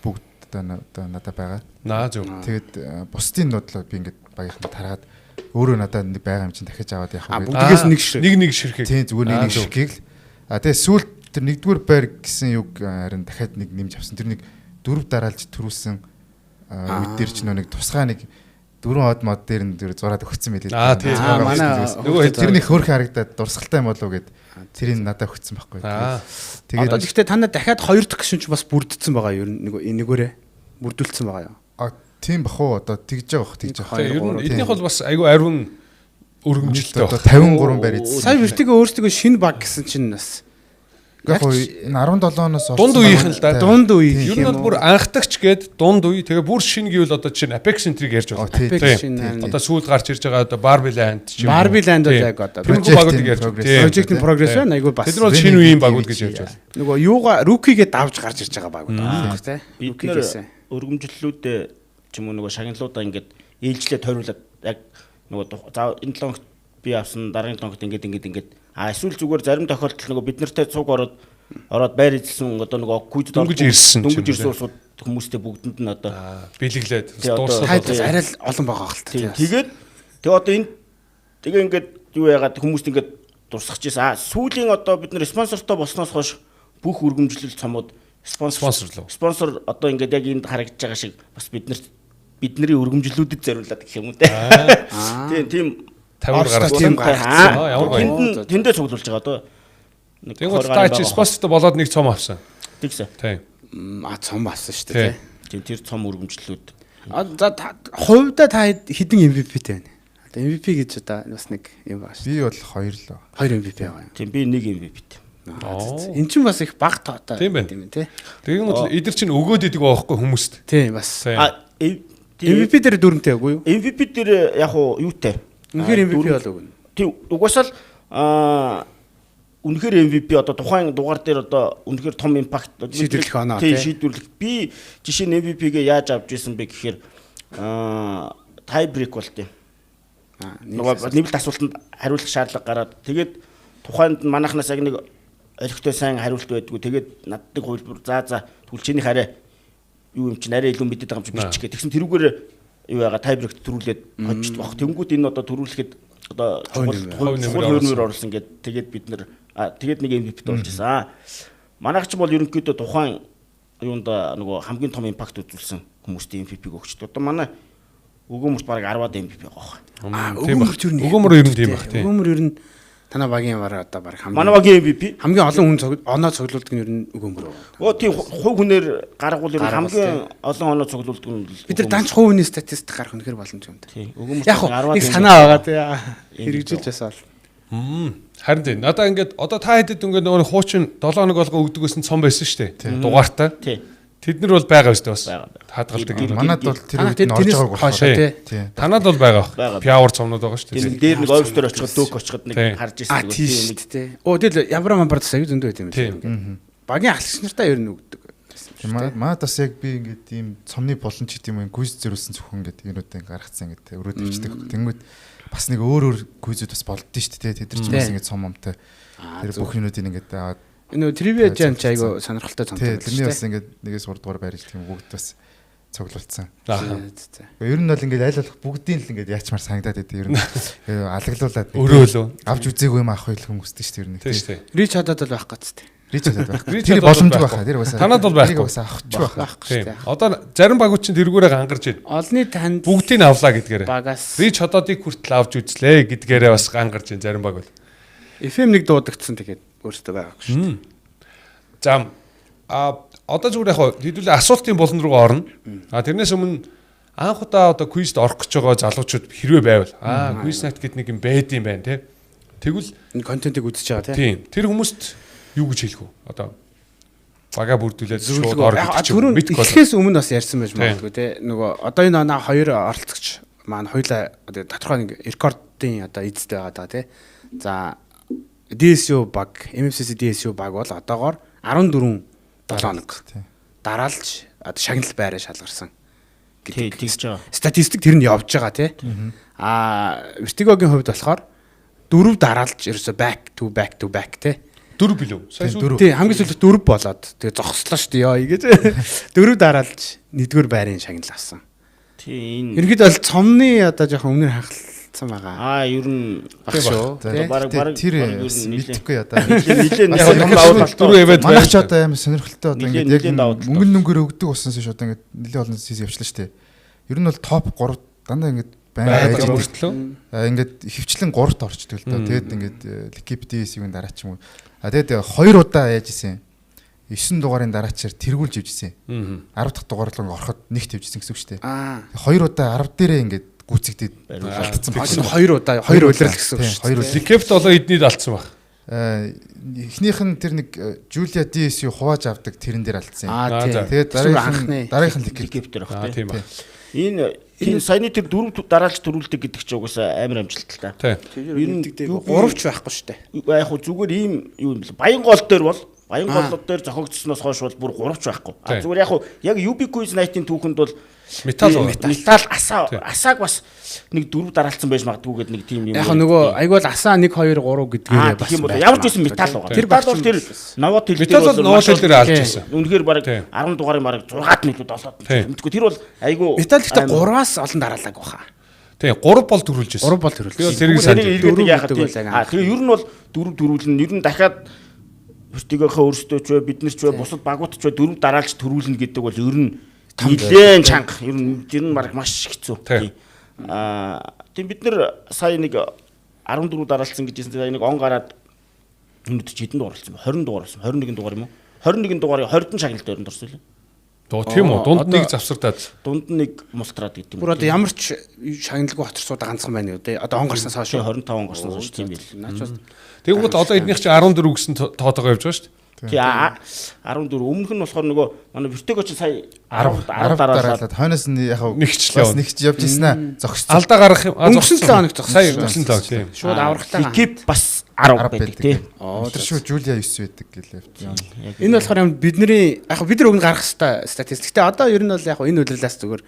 бүгд одоо надад байгаа. Наа зөв. Тэгээд бусдын бодлоо би ингээд багийнханд тараад өөрөө надад нэг байгаа юм чинь дахиж аваад явах юм. Бүгдээс нэг ширхэг. Нэг ширхэг. Тийм зүгээр нэг ширхгийг л. Тэгээд сүүлд тэр нэгдүгээр байр гэсэн юг харин дахиад нэг нэмж авсан. Тэр нэг 4 дараалж төрүүлсэн үед дээр ч нэг тусгай нэг 4 мод дээр нь зураад өгсөн байлээ. Тийм. Нөгөө тэр нэг хөөрхөн харагдаад дурсгалтай юм болов гэд тэрийг надад өгсөн байхгүй. Тэгээд одоо гэхдээ танаа дахиад 2 дахь гişүн ч бас бүрдсэн байгаа юу нэгээрээ бүрдүүлсэн байгаа юу? Тийм бах уу одоо тэгж байгаа. Ер нь эднийх бол бас айгүй ариун өргөмжлөлтэй байна. 53 байр эзэн. Сая битгээ өөрсдөө шинэ баг гэсэн чинь бас яг энэ 17 оноос дунд үеийнх нь л да. Дунд үе. Ер нь бол бүр анхдагч гээд дунд үе. Тэгээ бүр шинэ гэвэл одоо чинь Apex Centric ярьж байна. Одоо сүүлд гарч ирж байгаа одоо Barbie Land ч юм уу. Barbie Land бол яг одоо багуудыг ярьж байна. Project in Progress байна. Айгүй бас. Тэд нар бол шинэ үеийн багууд гэж ярьж байна. Нөгөө юугаа Rookie-гээ давж гарч ирж байгаа багууд байна тий. Rookie-гээсээ өргөмжлөлүүд ч юм уу нөгөө шагналуудаа ингээд ээлжлээ тойруулаад яг нөгөө за энэ 7 хоногт би авсан дараагийн 7 хоногт ингээд эсвэл зүгээр зарим тохиолдолд нөгөө бид нартай цуг ороод байр эзэлсэн одоо нөгөө күйд дөнгөж ирсэн хүмүүстэй бүгдэнд нь одоо бэлэглээд дуусаад арай л олон байгаа хэл тий. Тэгээд одоо энэ тэгээ ингээд юу яагаад хүмүүст ингээд дурсахж ийсэн. Сүүлийн одоо бид нар спонсортой болсноос хойш бүх өргөмжлөл цомууд спонсор одоо ингээд яг энд харагдаж байгаа шиг бас бидний өргөмжлүүдэд зориулаад гэх юм уу те. Тийм 50 гараад тийм гарсан. Ямар гоё. Тэндээ цуглуулж байгаа одоо. Тэгвэл таач спонсортой болоод нэг цом авсан. Тэгсэ. Тийм. Цом авсан шүү дээ тийм. Тэр цом өргөмжлүүд. За хувьдаа та хэдэн MVP-тэй байна? Одоо MVP гэж одоо бас нэг юм байна шүү. Би бол 2 л. 2 MVP байгаа юм. Тийм би 1 MVP-тэй. Энд чинь бас их баг тоотой тийм тий. Тэгэн бол эдгэр чинь өгөөд идэг байхгүй хүмүүст. Тийм бас. MVP дээр дөрөнтэй үгүй юу? MVP дээр яг уу юутай? Үнэхээр MVP болов уу? Тийм угаасаа л үнэхээр MVP одоо тухайн дугаар дээр одоо үнэхээр том импакт шийдвэрлэх оноо тий шийдвэрлэх. Би жишээ нь MVP-гээ яаж авч ирсэн бэ гэхээр tie break болт юм. Нөгөө нэвлэлт асуултанд хариулах шаардлага гараад тэгээд тухайд манайхнаас яг нэг олигтой сайн хариулт байдгүй. Тэгээд надад хувилбар за тэгвэл чиний хараа юу юм чинь арай илүү мэдээд байгаа юм чи бичих гэ. Тэгсэн тэрүүгээр юу яага tie break төрүүлээд хожиж баг. Тэнгүүд энэ одоо төрүүлэхэд одоо хувь нэмэр оруулсан гэд тэгээд бид нэр тэгээд нэг MVP-т болж ирсэн. Манайх ч бол ерөнхийдөө тухайн юунд нөгөө хамгийн том импакт үзүүлсэн хүмүүст MVP-г өгчдөг. Одоо манай өгөөмөрт баг 10-аад MVP байгаа байна. Өгөөмөр ер нь тийм баг тийм. Өгөөмөр ер нь танаа багийн бараа одоо баг Манай багийн MVP хамгийн олон хүн оноо цуглуулдаг нь ер нь өгөөмөр. Тийм хувь хүнээр гаргуул ер нь хамгийн олон оноо цуглуулдаг нь бид нар данч хувийн статистик гарах үнэхээр боломжтой юм да. Тийм өгөөмөрт Яг нэг санаа байгаа тий. Хэрэгжүүлж ясаал. Харин тийм. Надаа ингээд одоо та хэдэд ингээд нөгөө хуучин 7 хоног болго өгдөг гэсэн цом байсан шүү дээ. Дугаартаа. Тийм. Тэд нар бол байгаа шүү дээ бас. Хадгалдаг. Манад бол тэр үед нь орж байгааг хаашаа тий. Танад бол байгаа. Пиавар цомнууд байгаа шүү дээ. Дээр нэг ойртоор очиход дүүк очиход нэг харж ирсэн тийм шүү дээ. Оо тэгэл ямар мамбар сая зөндөө байт юм байна. Багийн ахлагч нартаа ер нь өгдөг. Манад бас яг би ингээд ийм цомны болон ч гэдэм юм гүйс зөрүүлсэн зөвхөн ингээд юмнуудыг гаргацсан ингээд өрөө тавьчихдаг. Тэнгүүд бас нэг өөр гүйзүүд бас болдсон шүү дээ. Тэд нар ч бас ингээд цом момтой. Тэр бүх юмнуудыг ингээд аваад энэ трivia jam ч айгу сонирхолтой цомтой байна. Тэрний бас ингээд нэгээс 3 дугаар байрлал тийм бүгд бас цуглуулсан. Ер нь бол ингээд айл болох бүгдийн л ингээд яачмаар санагдаад байдаг. Ер нь алаглуулад өрөөлөө авч үзээгүй юм авах байлгүй хүмүүстэй шүү дээ. Тийм шүү дээ. Рич хадаад бол байх гэцтэй. Рич хадаад байх. Тэр боломжгүй байхаа. Тэр бас танад бол байхгүй. Бас авахгүй байх. Тийм. Одоо зарим багууд чинь тэргүүрээ ангарч байна. Олны танд Бүгдийг нь авлаа гэдгээрээ. багаас Рич хотоодыг хүртэл авч үзлээ гэдгээрээ бас ангарч байна зарим баг бол. FM-1 дуудагдсан тэгээд өөртөө байгаагүй шүү дээ. За одоо зүгээр яг хэдүүлээ асуултын болон руу орно. Тэрнээс өмнө анх удаа одоо квизд орох гэж байгаа залуучууд хэрвээ байвал квиз найт гэдэг нэг юм байд юм байна тий. Тэгвэл Энэ контентыг үзэж байгаа тийм. тийм. Тэр хүмүүст юу гэж хэлэх вэ? Одоо бага бүрдүүлээд шууд Зөвлөгөө. орох Түрүүн мэдгүй. эхлээс өмнө бас ярьсан байж магадгүй тий. Нөгөө одоо энэ оноо хоёр оролцогч маань хоёлаа одоо тодорхой нэг рекордын одоо эзэдтэй байгаа даа тий. За DSU баг, MFCC DSU баг бол одоогоор 14 хоног дараалж одоо шагнал байраа шалгарсан. Тийм тэгж байгаа. Статистик тэр нь явж байгаа тий. Vertigo-гийн хувьд болохоор 4 дараалж ерөөсө back to back тий. 4 билүү? Сая сүүл Тий, хамгийн сүүлд 4 болоод тэгээ зогслоо шүү дээ ёо гэж. 4 дараалж 1-р байрын шагнал авсан. Тийм энэ Ерөнхийдөө бол цомны одоо жоохон өмнөр хангалцсан байгаа. ер нь Баг шүү. баг тэр мэдхгүй одоо нилээн дөрөв эвент манай ч одоо амар сонирхолтой одоо Нилээн ингээд яг даваад мөнгөн нүнгөр өгдөг болсноос ш одоо ингээд нэлээд олон сис явчлаа шүү дээ. Ер нь бол топ 3 дандаа ингээд байж мөртлөө. ингээд хөвчлэн 3-т орчдөг л доо. Тэгээд ингээд Liquid-ийн дараа ч юм уу. Тэгээд 2 удаа яаж исэн. 9 дугаарын дараачаар тэргүүлж ивжсэн. 10 дахь дугаарлан ороход нэг тавьжсэн гэсэн үг шүү дээ. 2 удаа 10 дээрээ ингээд гүцэгдээд алдсан баг. 2 удаа 2 улирал гэсэн үг шүү. 2 удаа. Ликепт одоо эднийд алдсан баг. Эхнийх нь тэр нэг Julia DSU хувааж авдаг тэрэн дээр алдсан. Тэгээд анхны дараагийнх нь Liquid дээр баг Тийм ба. Энэ саяны тэр 4 дараалж төрүүлдэг гэдэг чинь угаасаа амар амжилттай. Тийм. Ер нь 3 ч байхгүй шүү дээ. Яг хөө зүгээр ийм юу юм бэл баян гол дээр бол баян голлууд дээр зохиогдсоноос хойш бол бүр 3 ч байхгүй. Зүгээр яг хөө яг UB Quiz Night-ийн түүхэнд бол Металл асааг бас нэг 4 дараалцсан байж магадгүй гэдэг нэг тийм юм. Яг нөгөө айгүй бол асаа 1 2 3 гэдгээр бас ямар ч байсан металл байгаа. Тэр бол тэр новот хэл металл бол новот хэл дээр алж байсан. Үнэхээр баг 10 дугаарын баг 6-ад нийлүүд 7-ад. Мэдгүй тэр бол айгүй металл гэхдээ 3-аас олон дараалаг баха. Тийм 3 бол төрүүлж байсан. 3 бол төрүүлж. Би тэрийг санаж иргэдэг яхад тийм. Тэгээ ер нь бол 4 төрүүлнэ. Ер нь дахиад Vertigo-хаа өөрсдөө ч бай бид нар ч бай бусад багууд ч бай 4 дараалж төрүүлнэ гэдэг бол ер нь нэлээд чанга. Ер нь баг маш хэцүү. Тийм бид нар сая нэг 14 дараалцсан гэжсэн. Сая нэг он гараад өнөд ч хэдэн дугаар болсон бэ? 20 дугаар болсон. 21 дугаар юм уу? 21 дугаарыг 20-д шагналд өрөнд орсон лээ. Тийм үү? Дунд нэг завсардаад. Дунд нэг мултраад гэдэг юм. Бүр одоо ямар ч шагналгүй хоцорсуудаа ганцхан байна юу те. Одоо он гарснаас хойш 25 он гарснаас хойш тийм байл. Тэгвэл одоо эднийх чинь 14 гэсэн тоотойгоо явж байгаа шүү дээ. Тий 14 өмнөх нь болохоор нөгөө манай Vertigo ч сая 10 дараалаад хойноос нь яг нэгчлээ. Нэгч явж ирсэн аа. Зогссон. Алдаа гарах юм. Өнгөрсөн 7 хоног зогссон. Сая өнгөрсөн 7 хоног тийм. Шууд аврахтаа. Liquid бас 10 байдаг тий. Тэр шүү Julia 9 байдаг гэлээ. Энэ болохоор юм бидний яг бид нар өгн гарах хэвээр статистик. Гэтэ одоо ер нь бол яг энэ үйлрэлээс зүгээр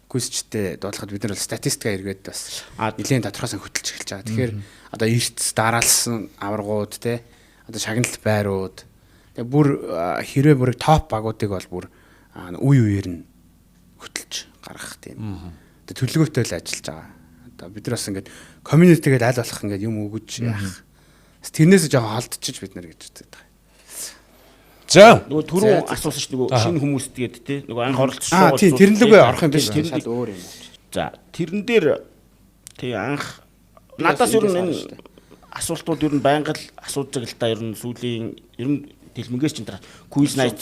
гүйсчтэй дуудлахад бид нар бол статистика эргээд бас нэлийн тодорхойсон хөтөлж эхэлж байгаа. Тэгэхээр одоо эртс дараалсан аваргууд те одоо шагналт байрууд тэгээ бүр хэрвээ бүр топ багуудыг бол бүр үе үеэр нь хөтөлж гаргах тийм. Одоо төлөвлөгөөтэй л ажиллаж байгаа. Одоо бид нар бас ингээд community-гээд аль болох ингээд юм өгөж яах. Тэрнээс жоохон холдчихж бид нар гэж үздэг. За. Нөгөө түрүү асуусан ш нөгөө шинэ хүмүүс тэгээд тий нөгөө анх оролцсон Аа тийм тэрнлэгээ орох юм биш шал өөр юм. За тэрэн дээр тий анх надаас ер нь энэ асуултууд ер нь байнга л асууж байгаа л та ер нь сүүлийн ер нь дэлмэгээс чинь дараа quiz night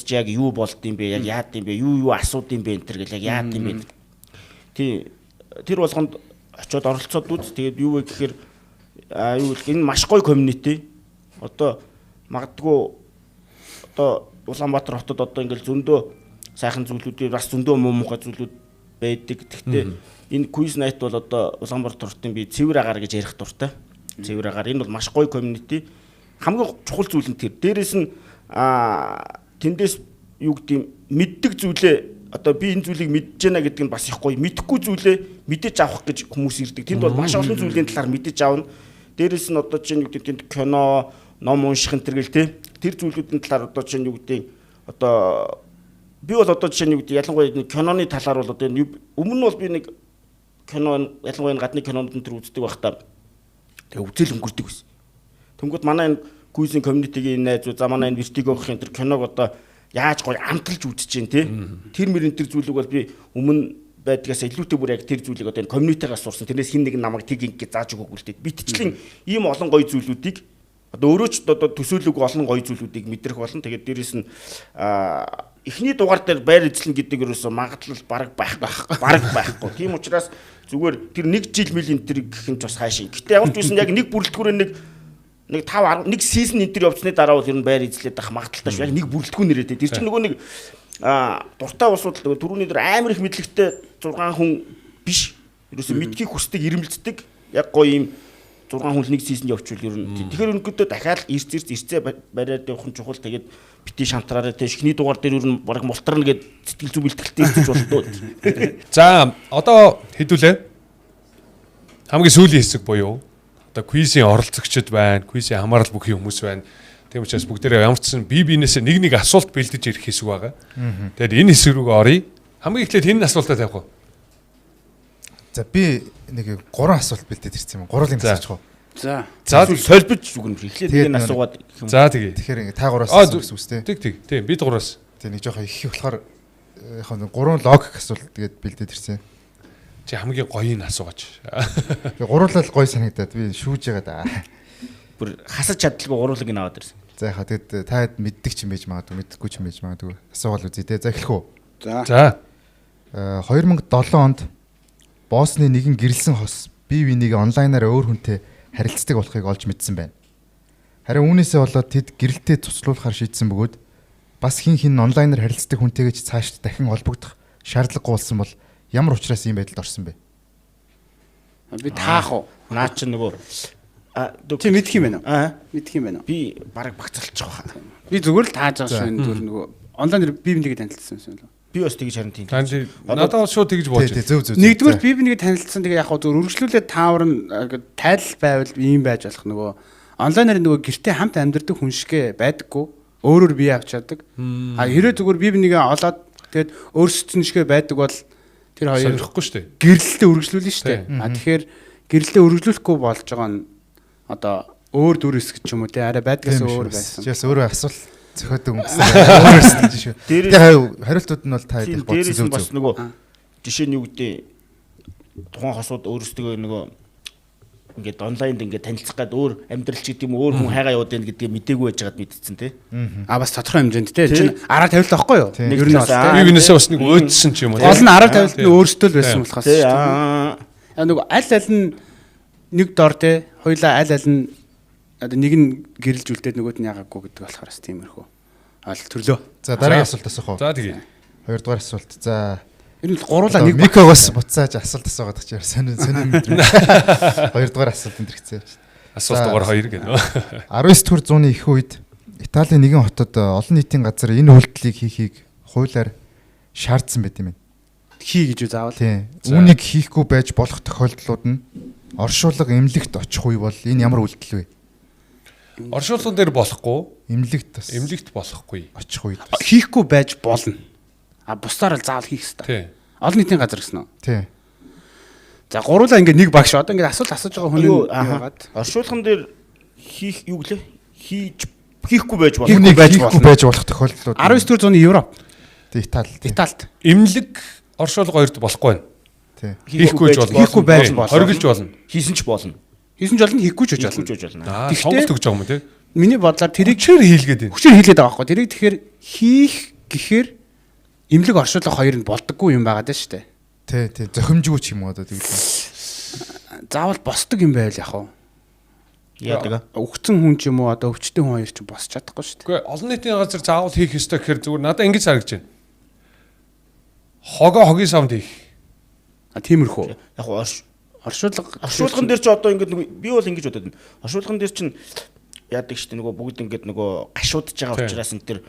ч яг юу болд юм бэ яг яад юм бэ юу асууд юм бэ энэ төр гэл яг яад юм бэ тий тэр болгонд очиод оролцоод үз тэгээд юу вэ гэхээр юу гэх энэ маш гоё community одоо магадгүй одоо Улаанбаатар хотод одоо ингээл зөндөө сайхан зүйлүүдээр бас зөндөө муухай зүйлүүд байдаг. Гэхдээ энэ quiz night бол одоо Улаанбаатар хотын би цэвэр агаар гэж ярих дуртай. Цэвэр агаар энэ бол маш гоё community. Хамгийн чухал зүйл нь тэр. Дээрээс нь тэндээс юу гэдэг мэддэг зүйлээ одоо би энэ зүйлийг мэдж байна гэдэг нь бас их гоё. Мэдэхгүй зүйлээ мэдэж авах гэж хүмүүс ирдэг. Тэнд бол маш олон зүйлийн талаар мэдэж аавна. Дээрээс нь одоо чинь юу гэдэг тэнд кино, ном унших энэ төр гэл те. Тэр зүйлүүдийн талаар одоо чинь юу гэдэг одоо би бол одоо жишээ нь юу гэдэг ялангуяа нэг киноны талаар бол одоо өмнө нь бол би нэг кино ялангуяа гадны кинонууд энэ төр үздэг байхдаа тэгээ үзэл өнгөрдөг байсан. Тэнгүүд манай энэ quiz-ийн community-гийн найзууд за манай энэ Vertigo-гийн тэр киног одоо яаж гоё амталж үзэж जैन те. Тэр мөрийн тэр зүйлийг бол би өмнө байдгаас илүүтэй бүр яг тэр зүйлийг одоо энэ community-гаас сурсан. Тэрнээс хин нэг намайг тийг ингэ зааж өгөөгүй л дээ. Битчлэн ийм олон гоё зүйлүүдийг одоо өөрөө ч одоо төсөөлөг олон гоё зүйлүүдийг мэдрэх болно. Тэгээд дээрэс нь эхний дугаар дээр байр эзлэн гэдэг ерөөсөө магадлал бараг байхгүй. Тийм учраас зүгээр тэр 1 жил мөлийн тэр гэх юм ч бас хайшин. Гэтэ ямар ч байсан яг нэг бүрэлдэхүүрээр нэг 5 10 нэг сизон энэ төр явцны дараа бол ер нь байр эзлээд авах магадaltaй шүү. Яг нэг бүрэлдэхүүн нэрээ. Тэр чинь нөгөө нэг дуртай усууд л түрүүний дээр амар их мэдлэгтэй 6 хүн биш. Ерөөсөө мэдхийг хүсдэг, ирмэлцдэг. Яг гоё юм 6 хүн нэг сизон явуучвал ер нь. Тэгэхээр өнөөдөө дахиад ирцээ бариад явах нь чухал. Тэгээд бити шантраараа тэ эхний дугаар дээр ер нь бараг мултрна гэд сэтгэл зүй бэлтгэлтэй ирчих болтоо. За одоо хэдүүлээ. Хамгийн сүүлийн хэсэг буюу одоо quiz-ийн оролцогчид байна, quiz-ийн хамаарал бүхий хүмүүс байна. Тийм учраас бүгдээрээ ямар ч сан бие биенээсээ нэг асуулт бэлдэж ирэх хэсэг байгаа. Тэгэхээр энэ хэсэг рүү оръё. Хамгийн эхлээд энэ асуултаа тавих уу? За би нэг 3 асуулт бэлдээд ирсэн юм. 3 юм асуучих уу? За солбож үгэн эхлээд нэг асуугаад. За тэгээ. Тэгэхээр та 3-аас асуух гэсэн үстэй. Тийм бид 3-аас. Тэгээ нэг жоохон их болохоор яг 3 логик асуулт тэгээд бэлдээд ирсэн. Чи хамгийн гоё нь асуугач. Гуруулал гоё санагдаад би шүүж байгаа да. Бүр хасаж чадлагүй гуруулыг нь аваад ирсэн. За яхаа тэгэд та мэддэг ч юм байж магадгүй, мэддэггүй ч юм байж магадгүй. Асуугаал үзье те. За эхлэх үү? За. 2007 онд Босны нэгэн гэрэлсэн хос бие биенийг онлайнаар өөр хүнтэй харилцдаг болохыг олж мэдсэн байна. Харин үүнээсээ болоод тэд гэрэлтээ цуцлуулахар шийдсэн бөгөөд бас хин онлайнаар харилцдаг хүнтэйгээ ч цааш дахин холбогдох шаардлагагүй болсон бол ямар учраас ийм байдалд орсон бэ? Би таах уу? Наа чи нөгөө чи мэдх юм байна уу? Мэдх юм байна уу? Би бараг багцалчих واخа. Би зүгээр л тааж байгаа шүү энэ нөгөө онлайнаар би бинийгээ танилцсан юм байна. Би бас тэгж харин тийм. Надад шууд тэгж бооч. Зөв. Нэгдүгээр би бинийгээ танилцсан тэгээ яг хөө зүгээр үргэлжлүүлээд таавар нь тайлал байвал ийм байж болох нөгөө онлайнаар нөгөө гэртээ хамт амьдардаг хүн шигэ байдаггүй. Өөрөөр бие авч чаддаг. Хэрэг зүгээр би бинийгээ олоод тэгээд өөрсдсөн шигэ байдаг бол тэр хоёр сонирхгүй шүү дээ. Гэрэлтээ үргэлжлүүлнэ шүү дээ. Тэгэхээр гэрэлтээ үргэлжлүүлэхгүй болж байгаа нь одоо өөр дүр хэсэг ч юм уу те арай байдгаас өөр байсан. Чээс өөрөө асуулт зөхиод өнгөсөн. Өөр хэсэг шүү. Тэгээ хариултууд нь бол та хэд бодсон зөв. Бас нөгөө жишээ нь юу гэдэг тухайн хосууд өөрсдөө нөгөө ингээд онлайнд ингээд танилцах гээд өөр амьдрал ч гэдэг юм өөр хүн хайгаа яваад байна гэдгийг мдээгүй байж байгаад мэдсэн те. Бас тодорхой хэмжээнд те чинь араар тавилт байхгүй юу? Ер нь бас би бинээсээ бас нэг өөдсөн ч юм уу. Гол нь араар тавилт нь өөрсдөө л байсан болохоос шүү дээ. Нөгөө аль нь нэг дор те хоёлаа аль нь одоо нэг нь гэрэлж үлдээд нөгөөд нь ягаагүй гэдэг болохоор бас тиймэрхүү ойлголт төрлөө. За дараагийн асуулт асуух уу? За тэгээ. 2 дугаар асуулт. За энэ бол гуруулаа нэг микогоос буцааж асуулт асуугаад очиж сонин мэдрэмж. 2 дугаар асуулт энэ хэрэгцээ. Асуулт дугаар 2 гэнэ. 19-р зууны их үед Италийн нэгэн хотод олон нийтийн газар энэ үйлдэлийг хийхийг хуулиар шаардсан байт юм байна. Хий гэж заавал. Тийм. Үүнийг хийхгүй байж болох тохиолдлууд нь оршуулга эмнэлэгт очих үе бол энэ ямар үйлдэл вэ? Оршуулган дээр болохгүй, эмнэлэгт болохгүй очих үед хийхгүй байж болно. Бусдаар л заавал хийх хэрэгтэй. Олон нийтийн газар гэсэн үү? Тийм. За гуруулаа ингээд нэг багш одоо ингээд асуулт асууж байгаа хүн байгаад оршуулган дээр хийх юу гэлээ? Хийж хийхгүй байж болох. Хүнийг хийхгүй байж болох тохиолдлууд 19 дэх зууны Европ, Италид. Имлэг оршуулга хоёрт болохгүй байна. Тий. Хийхгүй байж болно. Хийхгүй байж болно. Хоригдж болно. Хийсэн ч болно. хийсэн ч болно, хийхгүй ч гэж Хийхгүй болно. ч болно. Гэхдээ- Сонголт өгч байгаа юм тий. Миний бодлоор тэрийг Хүчээр хийлгээд байна. хүчээр хийлээд байгаа байхгүй. Тэрийг тэгэхээр хийх гэхээр имлэг оршуулга хоёр нь болдоггүй юм байгаад байна шүү дээ. Тий. Зохимжгүй ч юм уу одоо тийм. Заавал босдог юм байл яг хаа. Яадаг. Өгцөн хүн ч юм уу одоо өвчтөн хүн хоёр ч босч чадахгүй шүү дээ. Гэхдээ олон нийтийн газар заавал хийх ёстой гэхээр зүгээр надад ингэж харагдаж байна. Хогийн савнд хийх. Тиймэрхүү. Яг Оршуулган дээр ч одоо ингээд нэг би бол ингэж бодод байна. Оршуулган дээр чинь яадаг штэ нөгөө бүгд ингээд нөгөө гашуудж байгаа учраас энэ төр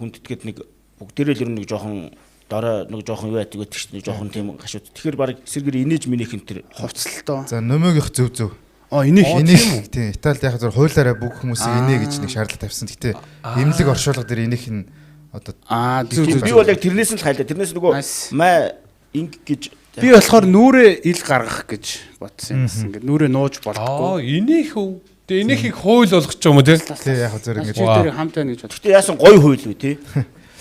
хүндэтгээд нэг бүгдээрээ л ер нь нэг жоохон дараа нэг жоохон юу яадаг гэдэг штэ нэг жоохон тийм гашууд. Тэгэхээр баг эсэргээр инээж минийх энэ төр хувцалтаа. За нөмөөгийнх зөв. Энийг Тийм Италид яг зөв хуулаараа бүх хүмүүсийг инээ гэж нэг шаардлага тавьсан. Гэтэ имлэг оршуулга дээр энийх нь одоо зөв. би бол яг тэрнээс нь л хайлаа. Тэрнээс нөгөө маа инг гэж би болохоор нүрээ ил гаргах гэж бодсон юм. Ингээд нүрээ нууж болохгүй. Энийг хөө. Тэгээ энийхийг хууль болгох ч юм уу тий. тий яг зөв ингэж. Тэр хамтаа гэж бод. Гэтэ яасан гоё хууль үү тий.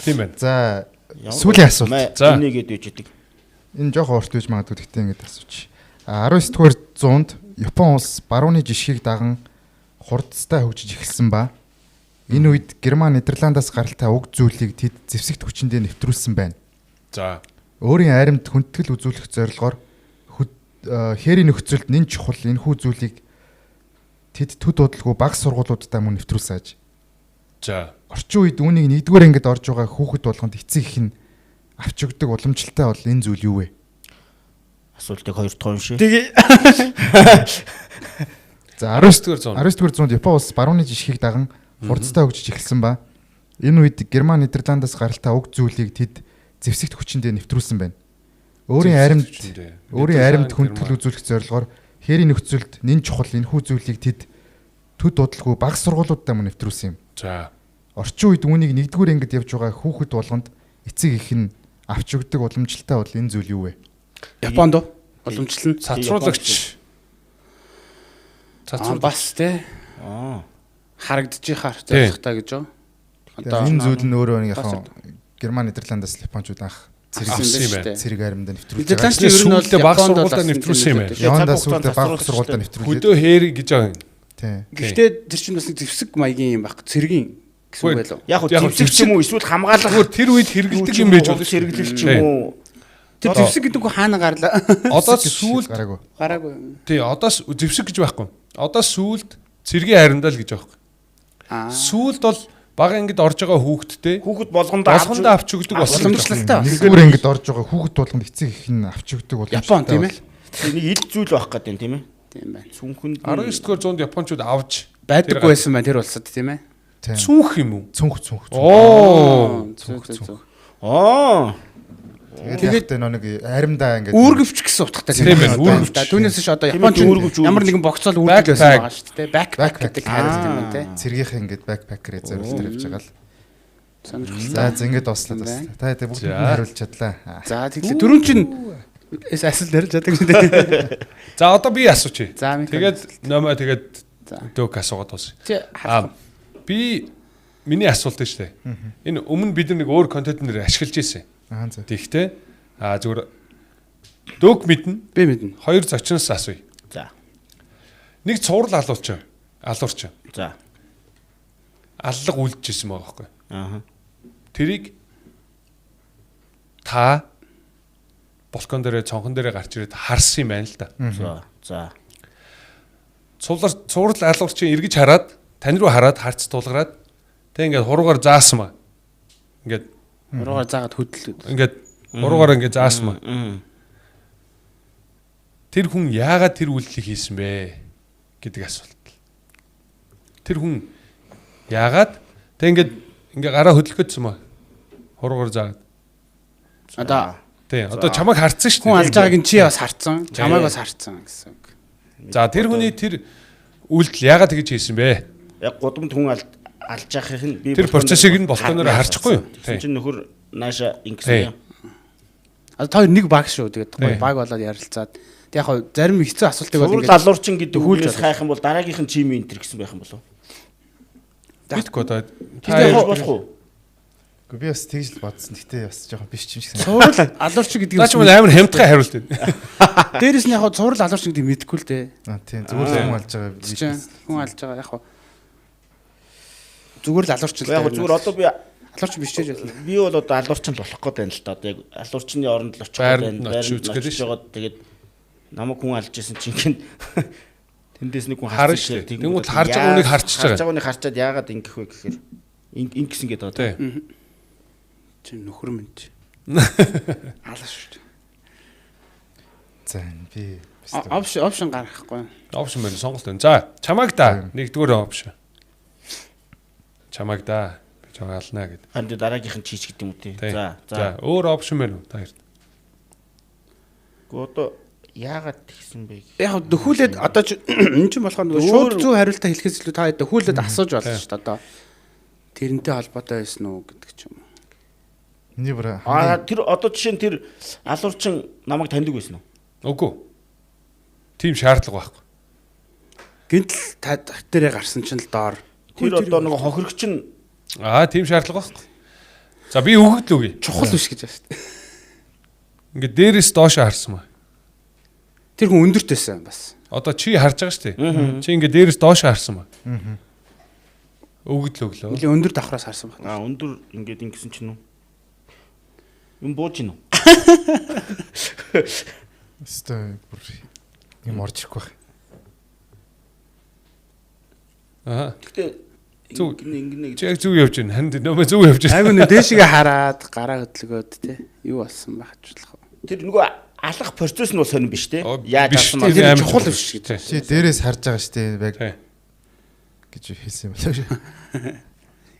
Тийм байна. За сүүлийн асуулт. За. Энийгээд үж идэг. Энэ жоохон урт үж магадгүй гэхдээ ингэж асууч. 19-р зуунд Япон улс барууны жишгийг даган хурдцтай хөгжиж эхэлсэн ба энэ үед Герман Нидерландаас гаралтай уг зүйлийг тэд зэвсэгт хүчиндээ нэвтрүүлсэн байна. За. Өөрийн айрамд хүндэтгэл үзүүлэх зорилгоор хээрийн нөхцөлд нэн чухал энэхүү зүйлийг тэд төд удалгүй баг сургуулиудаа мөн нэвтрүүлсэн аж. За. Орчин үед үүнийг нэгдүгээр ангид орж байгаа хүүхэд болгонд эцэг их нь авч өгдөг уламжлалтай бол энэ зүйл юу вэ? Асуултыг хоёр дахь уншия. За 19-р зуунд 19-р зуунд Япон улс барууны жишгийг даган хурдцтай хөгжиж эхэлсэн ба энэ үед Герман Нидерландаас гаралтай уг зүйлийг тэд зэвсэгт хүчиндээ нэвтрүүлсэн байна. Өөрийн айрамд хүндэтгэл үзүүлэх зорилгоор хээрийн нөхцөлд нэн чухал энэхүү зүйлийг тэд төд удалгүй баг сургуулиудаа мөн нэвтрүүлсэн юм. За. Орчин үед үүнийг нэгдүгээр ангид явж байгаа хүүхэд болгонд эцэг их нь авч өгдөг уламжлалтай бол энэ зүйл юу вэ? Японд уламжлал нь Цацруулагч. бас те харагдчихаар Тий. зоригтой гэж юу? Энэ зүйл нь өөрөө нэг яг Герман Нидерландаас Япончууд анх авсан юм байна. цэрэг айрамдаа нэвтрүүлж байгаа. Нидерланд ер нь бол Сүүлдээ баг Японд бол сургуультай нэвтрүүлсэн юм байна. Явандаа сүүлдээ баг сургуультай нэвтрүүлээд. Хөдөө хээр гэж байгаа юм. Тий. Гэхдээ тэр чинь бас нэг зэвсэг маягийн юм баг. Цэргийн гэсэн үг байлоо. Яг хөө зэвсэг ч юм уу эсвэл хамгаалах Зүгээр тэр үед хэрэгэлдэг юм байж болно. хэрэглэл ч юм уу. Тэр зэвсэг гэдэг нь хаана гарлаа? Одоо сүүлд Гараагүй. тий одоо зэвсэг гэж байхгүй. Одоо сүүлд цэргийн харимдал гэж байхгүй. Сүүлд бол баг ангид орж байгаа хүүхэдтэй Хүүхэд болгондоо авч өгдөг болсон. Уламжлалтай. Нэгдүгээр ангид орж байгаа хүүхэд болгонд эцэг их нь авч өгдөг уламжлалтай. Япон тийм ээ. нэг ил зүйл байх гэдэг тийм ээ. Тийм байна. Сүнхэнд 19-р зуунд Япончууд авч Байдаггүй байсан байна тэр улсад тийм ээ. цүнх юм уу? Цүнх. Оо. Аа. Тэгээд нэг айрамдаа ингээд Үүргэвч гэсэн утгатай Тийм байна, үүргэвч. Түүнээс ч одоо Японч ямар нэгэн богцол үүргэл байсан байгаа шүү дээ. Backpack гэдэг хайрлт юм байна те. цэргийнх ингээд бэкпакер зориултаар явж байгаа л. Сонирхолтой. За ингээд дуслаад бас. Та бүгд нь хариулж чадлаа. За тэгэхээр дөрөв чинь асал дэрж чаддаг шүү дээ. За одоо би асуучих. За, минь тэгээд нөмөө тэгээд За. дөг асуугаад дуусна. Чи Би миний асуулт нь шүү дээ. Энэ өмнө бид нэг өөр контент нэр ашиглаж ирсэн. Аа за. Тэгтээ зүгээр дөг мэднэ. би мэднэ. Хоёр зочноос асууя. За. Нэг цуврал алуулч. За. Аллаг үлдчихсэн байгаа байхгүй. Аа. Тэрийг та балкон дээрээ цонхон дээрээ гарч ирээд харсан юм байна л да. За. Цуврал алуурчин эргэж хараад тань руу хараад харц тулгараад тэг ингээд хуруугаар заасан маа. Ингээд Уруугаар заагаад хөдөлгөд. ингээд хуруугаар ингээд заасан маа. Тэр хүн яагаад тэр үйлдэлийг хийсэн бэ гэдэг асуулт. Тэр хүн яагаад тэг ингээд гараа хөдөлгөөдсөн маа. Хуруугаар заагаад. Одоо чамайг харцсан шүү дээ. Хүн алж байгааг нь чи бас харцсан. Чамайг бас харцсан гэсэн үг. За тэр хүний тэр үйлдэл яагаад тэгж хийсэн бэ? Яг гудамд хүн алж яахыг нь би Тэр процессыг нь балконоор харчихгүй юу? Тэгсэн чинь нөхөр нааша ингэсэн юм. Одоо та нэг баг шүү. Тэгээд баг болоод ярилцаад яг хаа зарим хэцүү асуултыг бол Цуврал алуурчин гэдэг хүлээс хайх юм бол дараагийнх нь чимийн энтер гэсэн байх юм болов. Мэдгүй одоо Тэр болох уу? Гэхдээ би бас тэгж л бодсон. Гэтэ бас жоохон биш ч юм шиг. Цуврал алуурч гэдэг наач амар хямдхан хариулт байна. Дээрээс нь яг цуврал алуурч гэдэг мэдэхгүй л дээ. Тийм зүгээр хүн алж байгаа. Хүн алж байгаа яг зүгээр л алуурч л. Яг зүгээр одоо би алуурч биш ч болно. би бол одоо алуурчин болох гээд байна л да. Одоо яг алуурчны оронд л очих гээд байна. Байранд очиж байгаа. Тэгээд намайг хүн алж исэн чинь гин тэндээс нэг хүн харж шүү. Тэнгүүд харж байгаа хүнийг харчихж байгаа. Харж байгаа хүнийг харчаад яагаад ингэх вэ гэхээр ингэсэн гэдэг одоо. Чи нөхөр минь чи. Алаа шүү. За би опшн гаргахгүй. Опшн байна сонголт байна. За чамайг да нэгдүгээр опшн. Чамайг да би жоо ална гэд. Харин дараагийнх нь чийч гэдэг юм уу тий. За өөр опшн байна уу та хоёрт? Гэхдээ одоо яагаад тэгсэн бэ? Яг дөхүүлээд одоо энэ чинь болохоор нөгөө шууд зөв хариултаа хэлэхээс илүү та дөхүүлээд асууж болно шүү дээ одоо. Тэрнтэй холбоотой байсан уу гэдэг ч юм уу. Эний бүр тэр одоо жишээ нь тэр алуурчин намайг таньдаг байсан уу? Үгүй. Тим шаардлага байхгүй. Гинтл та дээрээ гарсан чинь л доор. Тэр одоо нөгөө хохирогч нь Тим шаардлага байхгүй. За би өгөгд л үгүй. Чухал биш гэж байна шүү дээ. Ингээд дээрээс доошоо харсан маа. Тэр хүн өндөртэйсэн бас. Одоо чи харж байгаа шүү дээ. Чи ингээд дээрээс доошоо харсан маа. Өгөгд л өглөө. Нилийн өндөр давхраас харсан байна. Өндөр ингээд ингэсэн чинь үү? Юм бууж гинөө. өстой бүр юм орж ирэхгүй Аа. байх. Гэтэ ингэ Чи яг зүг явж байна. Ханд нөө зүг явж байна. Айгу нэ дээшгээ хараад гараа хөдлөгөөд те. Юу болсон байх ч болох. Тэр нөгөө алах процесс нь бол сонирн биш те. Яаж авсан биш, Тэр амар чухал биш гэж. Чи дээрээс харж байгаа шүү дээ баг гэж хэлсэн юм байна шүү.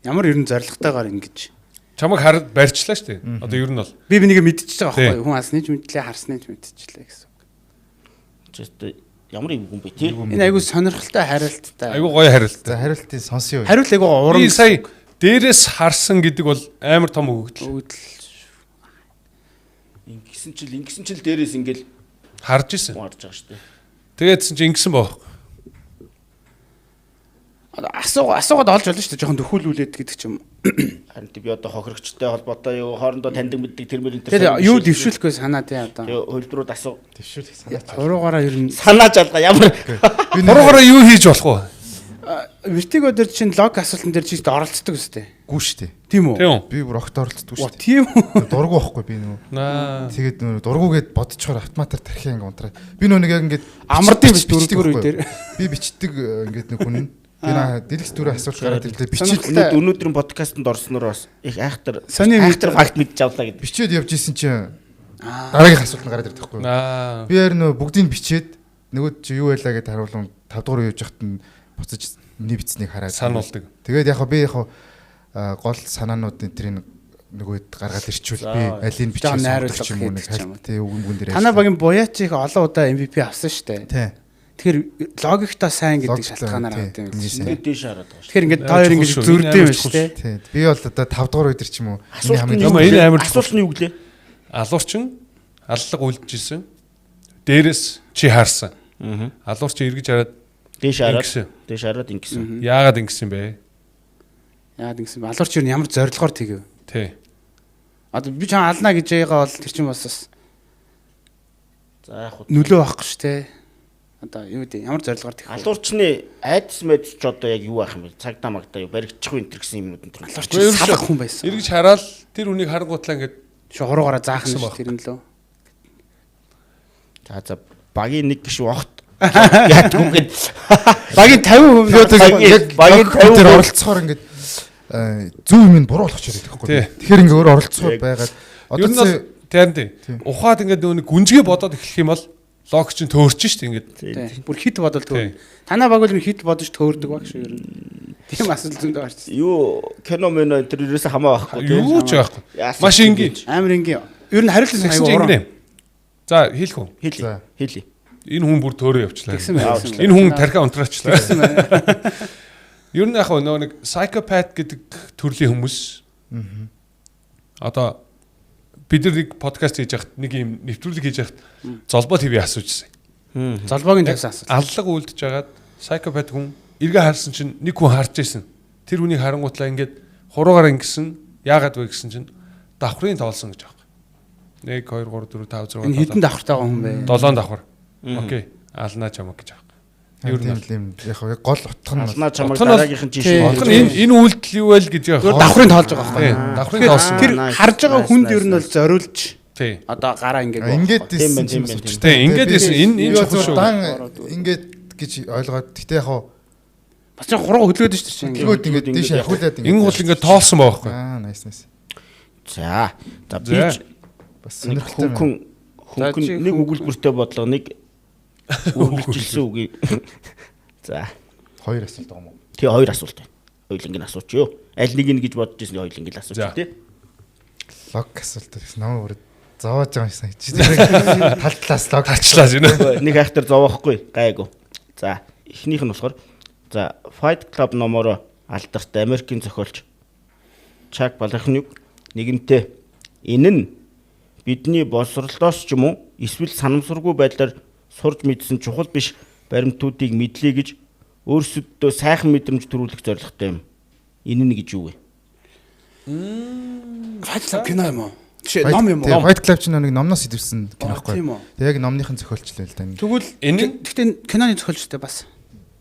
Ямар ерэн зоригтойгоор ингэж. Чамайг хараад барьчлаа шүү дээ. Одоо ер нь бол Би нэгэ мэдчихэж байгаа байхгүй юу? Хүн алсныг мэдлээ, харсныг мэдчихлээ гэсэн. Чист ямар юм хүн бэ тий? Энэ айгу сонирхолтой хариулттай. айгуу гоё хариулт. За хариултыг сонсъё. Хариулт айгу урам. Би сая дээрээс харсан гэдэг бол амар том өгөгдөл. Ингэсэн чил дээрээс ингээл Харж исэн. харж байгаа шүү дээ. Тэгээдсэн чи ингэсэн баах. Асуугаад олж болно шүү дээ. Жохон дөхүүлүүлээд гэдэг ч юм. Харин би одоо хохирогчтой холбоотой юу хоорондоо таньдаг мэддэг тэр мөр энэ Тэр юу дэвшүүлэхгүйс санаа тий одоо. хөлдрүүд асуу. Дэвшүүлэх санаач. Уруугаараа ер нь Санаач алга ямар Хуруугаараа юу хийж болох вэ? вертиго дээр чинь лог асуултан дээр чигт оролцдог үстэй. Гүү штэ. Тийм үү? Тийм үү? Би бүр огт оролцдог Оо штэ. тийм үү? Дургу байхгүй би нөө. Тэгээд нөө дургугээд бодчихоор автоматар тархи ингээ унтраад. Би нөө нэг яг ингээд Амардын биш дөрөвдүгээр үе дээр. Би бичдэг ингээд нэг хүн би наа дэлгэц дүрээ асуулт гараад ирлээ бичиж өнөөдрийн подкастт орсноор бас их айхтар Сони факт мэдж авлаа гэдэг. бичээд явж исэн чинь дараагийн асуулт нь гараад ирдэг байхгүй юу? Би яар нөө бүгдийг бичээд нөгөө чи юу байлаа гэдээ харуулсан 5 дугаар юу явж хахад нь буцаж миний бичснийг хараад сануулдаг. Тэгээд яг би яг гол санаанууд энэ тэрийг нөгөөд гаргаад ирчүүл би алийг бичиж найруулга ч юм уу нэг тий үгэн дээр. Танаа багийн буяач их олон удаа MVP авсан шүү дээ. Тий. Тэгэхээр логиктоо сайн гэдэг шалтгаанаар авдаг юм тийм. байна. Дээш хараад байгаа шүү. Тэгэхээр ингээд та хоёр ингэж зүрдэм байна шүү дээ. Тий. Би бол одоо 5 дугаар өдөр ч юм уу Энэ амар Асуулт нь юу гэлээ? алуурчин аллаг үлдчихсэн. Дээрээс чи харсан. Алуурчин эргэж хараад Дээш хараад ингэсэн. яагаад ингэсэн бэ? Яагаад ингэсэн бэ? Алуурч юу ямар зорилгоор тэгэв? Тий. Одоо би ч ална гэж байгаа бол тэр чинь бас За яг хөө нөлөө байхгүй шүү дээ. Одоо юу гэдэг ямар зорилгоор тэгэх вэ? алуурчны айдас мэдч одоо яг юу ах юм бэ? Цагдаа магдаа юу баригдчих вэ энэ гэсэн юмнууд энэ. Алуурч салах хүн байсан. Эргэж хараад тэр үнийг харангуутлаа ингээд Шохорогоороо заах нь шүү тэр нь лөө. За багийн нэг гişүү огт яг түгээд Багийн 50% багийн 50% оролцохоор ингээд зөв юм буруу болгочиход байдаг байхгүй. Тэгэхээр ингээд өөр оролцохоор байгаад ер нь бол тийм. Ухаад ингээд нэг гүнзгий бодоод эхлэх юм бол лог чинь төөрч штэ ингээд. Бүр хит бодол төөр. Танаа баг бол хит бодож төөрдөг баг шүү ер нь. Тийм асуулт зөндөө гарч. юу кино мөн тэр ерөөсө хамаа байхгүй. Юу ч байхгүй. Маш энгийн. Амар энгийн. Ер нь хариулт Тэгсэн чинь ингэнэ. За хэлэх үү? Хэлий. Энэ хүн бүр төөрөө явчлаа. Тэгсэн байна. Энэ хүн тархиа унтраачлаа. Ер нь яг нөгөө нэг psychopath гэдэг төрлийн хүмүүс. Одоо бид нэг подкаст хийж яхад нэг юм нэвтрүүлэг хийж яхад золбоо ТV асуужсэн. Золбоогийн тавьсан асуулт. Аллаг үлдэж байгаад psychopath хүн эргээ харсан чинь нэг хүн харж ирсэн. тэр хүнийг харангуутлаа ингээд хуруугаар ингэсэн яагаад вэ гэсэн чинь давхрын тоолсон гэж аахгүй. 1 2 3 4 5 6 Энэ хитэн давхартайгаа хүн бэ? 7 давхар. Окей. Ална чамаг гэж аахгүй. Ер нь яг гол утга нь Алнаа чамаг дараагийнх нь жишээ. Утга нь энэ үйлдэл юу вэ гэж байгаа. Давхрын тоолж байгаа Тийм. байхгүй. Давхрын тоолсон. Тэр харж байгаа хүнд ер нь бол зориулж Тий. одоо гараа ингээд ингээд Тийм дийсэн тийм юм тийм. Тий. Ингээд ийсэн энэ чухал шүү. дан ингээд гэж ойлгоод гэтээ яг хуу бас ч хуруу хөдлөөд шүү дээ. тэгвэл ингээд тийш явуулаад Энэ бол ингээд тоолсон байгаа байхгүй. Nice. За би Бас нэг сонирхолтой. хүн нэг өгүүлбэртэй бодлого нэг өгүүлжилсэн үгийг. За Хоёр асуулт байгаа юм уу? тий хоёр асуулт байна. Хоёулангийн асууч юу? Аль нэг нь гэж бодож ирсэн хоёулангийн асууч тий. Лог асуулт гэсэн намайг бүр зовоож байгаа юм шиг санагдчих. Талтлаас лог Тачлаа зинэ. Нэг хайхтар зовоохгүй гайгүй. За эхнийх нь болохоор за Fight Club номоор алдарт Америкийн зохиолч Чак Балахнюк нэгэнтээ энэ нь бидний боловсролоос ч юм уу эсвэл санамсаргүй байдлаар сурж мэдсэн чухал биш баримтуудыг мэдлээ гэж өөрсөддөө сайхан мэдрэмж төрүүлэх зорилготой юм. Энэ нь гэж юу вэ? Fight Club кино юм уу? Жишээ ном юм уу? Fight Club ч нэг номноос идэвсэн кино Тийм байхгүй. үү? Тэг яг номныхын зохиолчлаа л да. Тэгвэл Энэ гэхдээ киноны зохиолчтой бас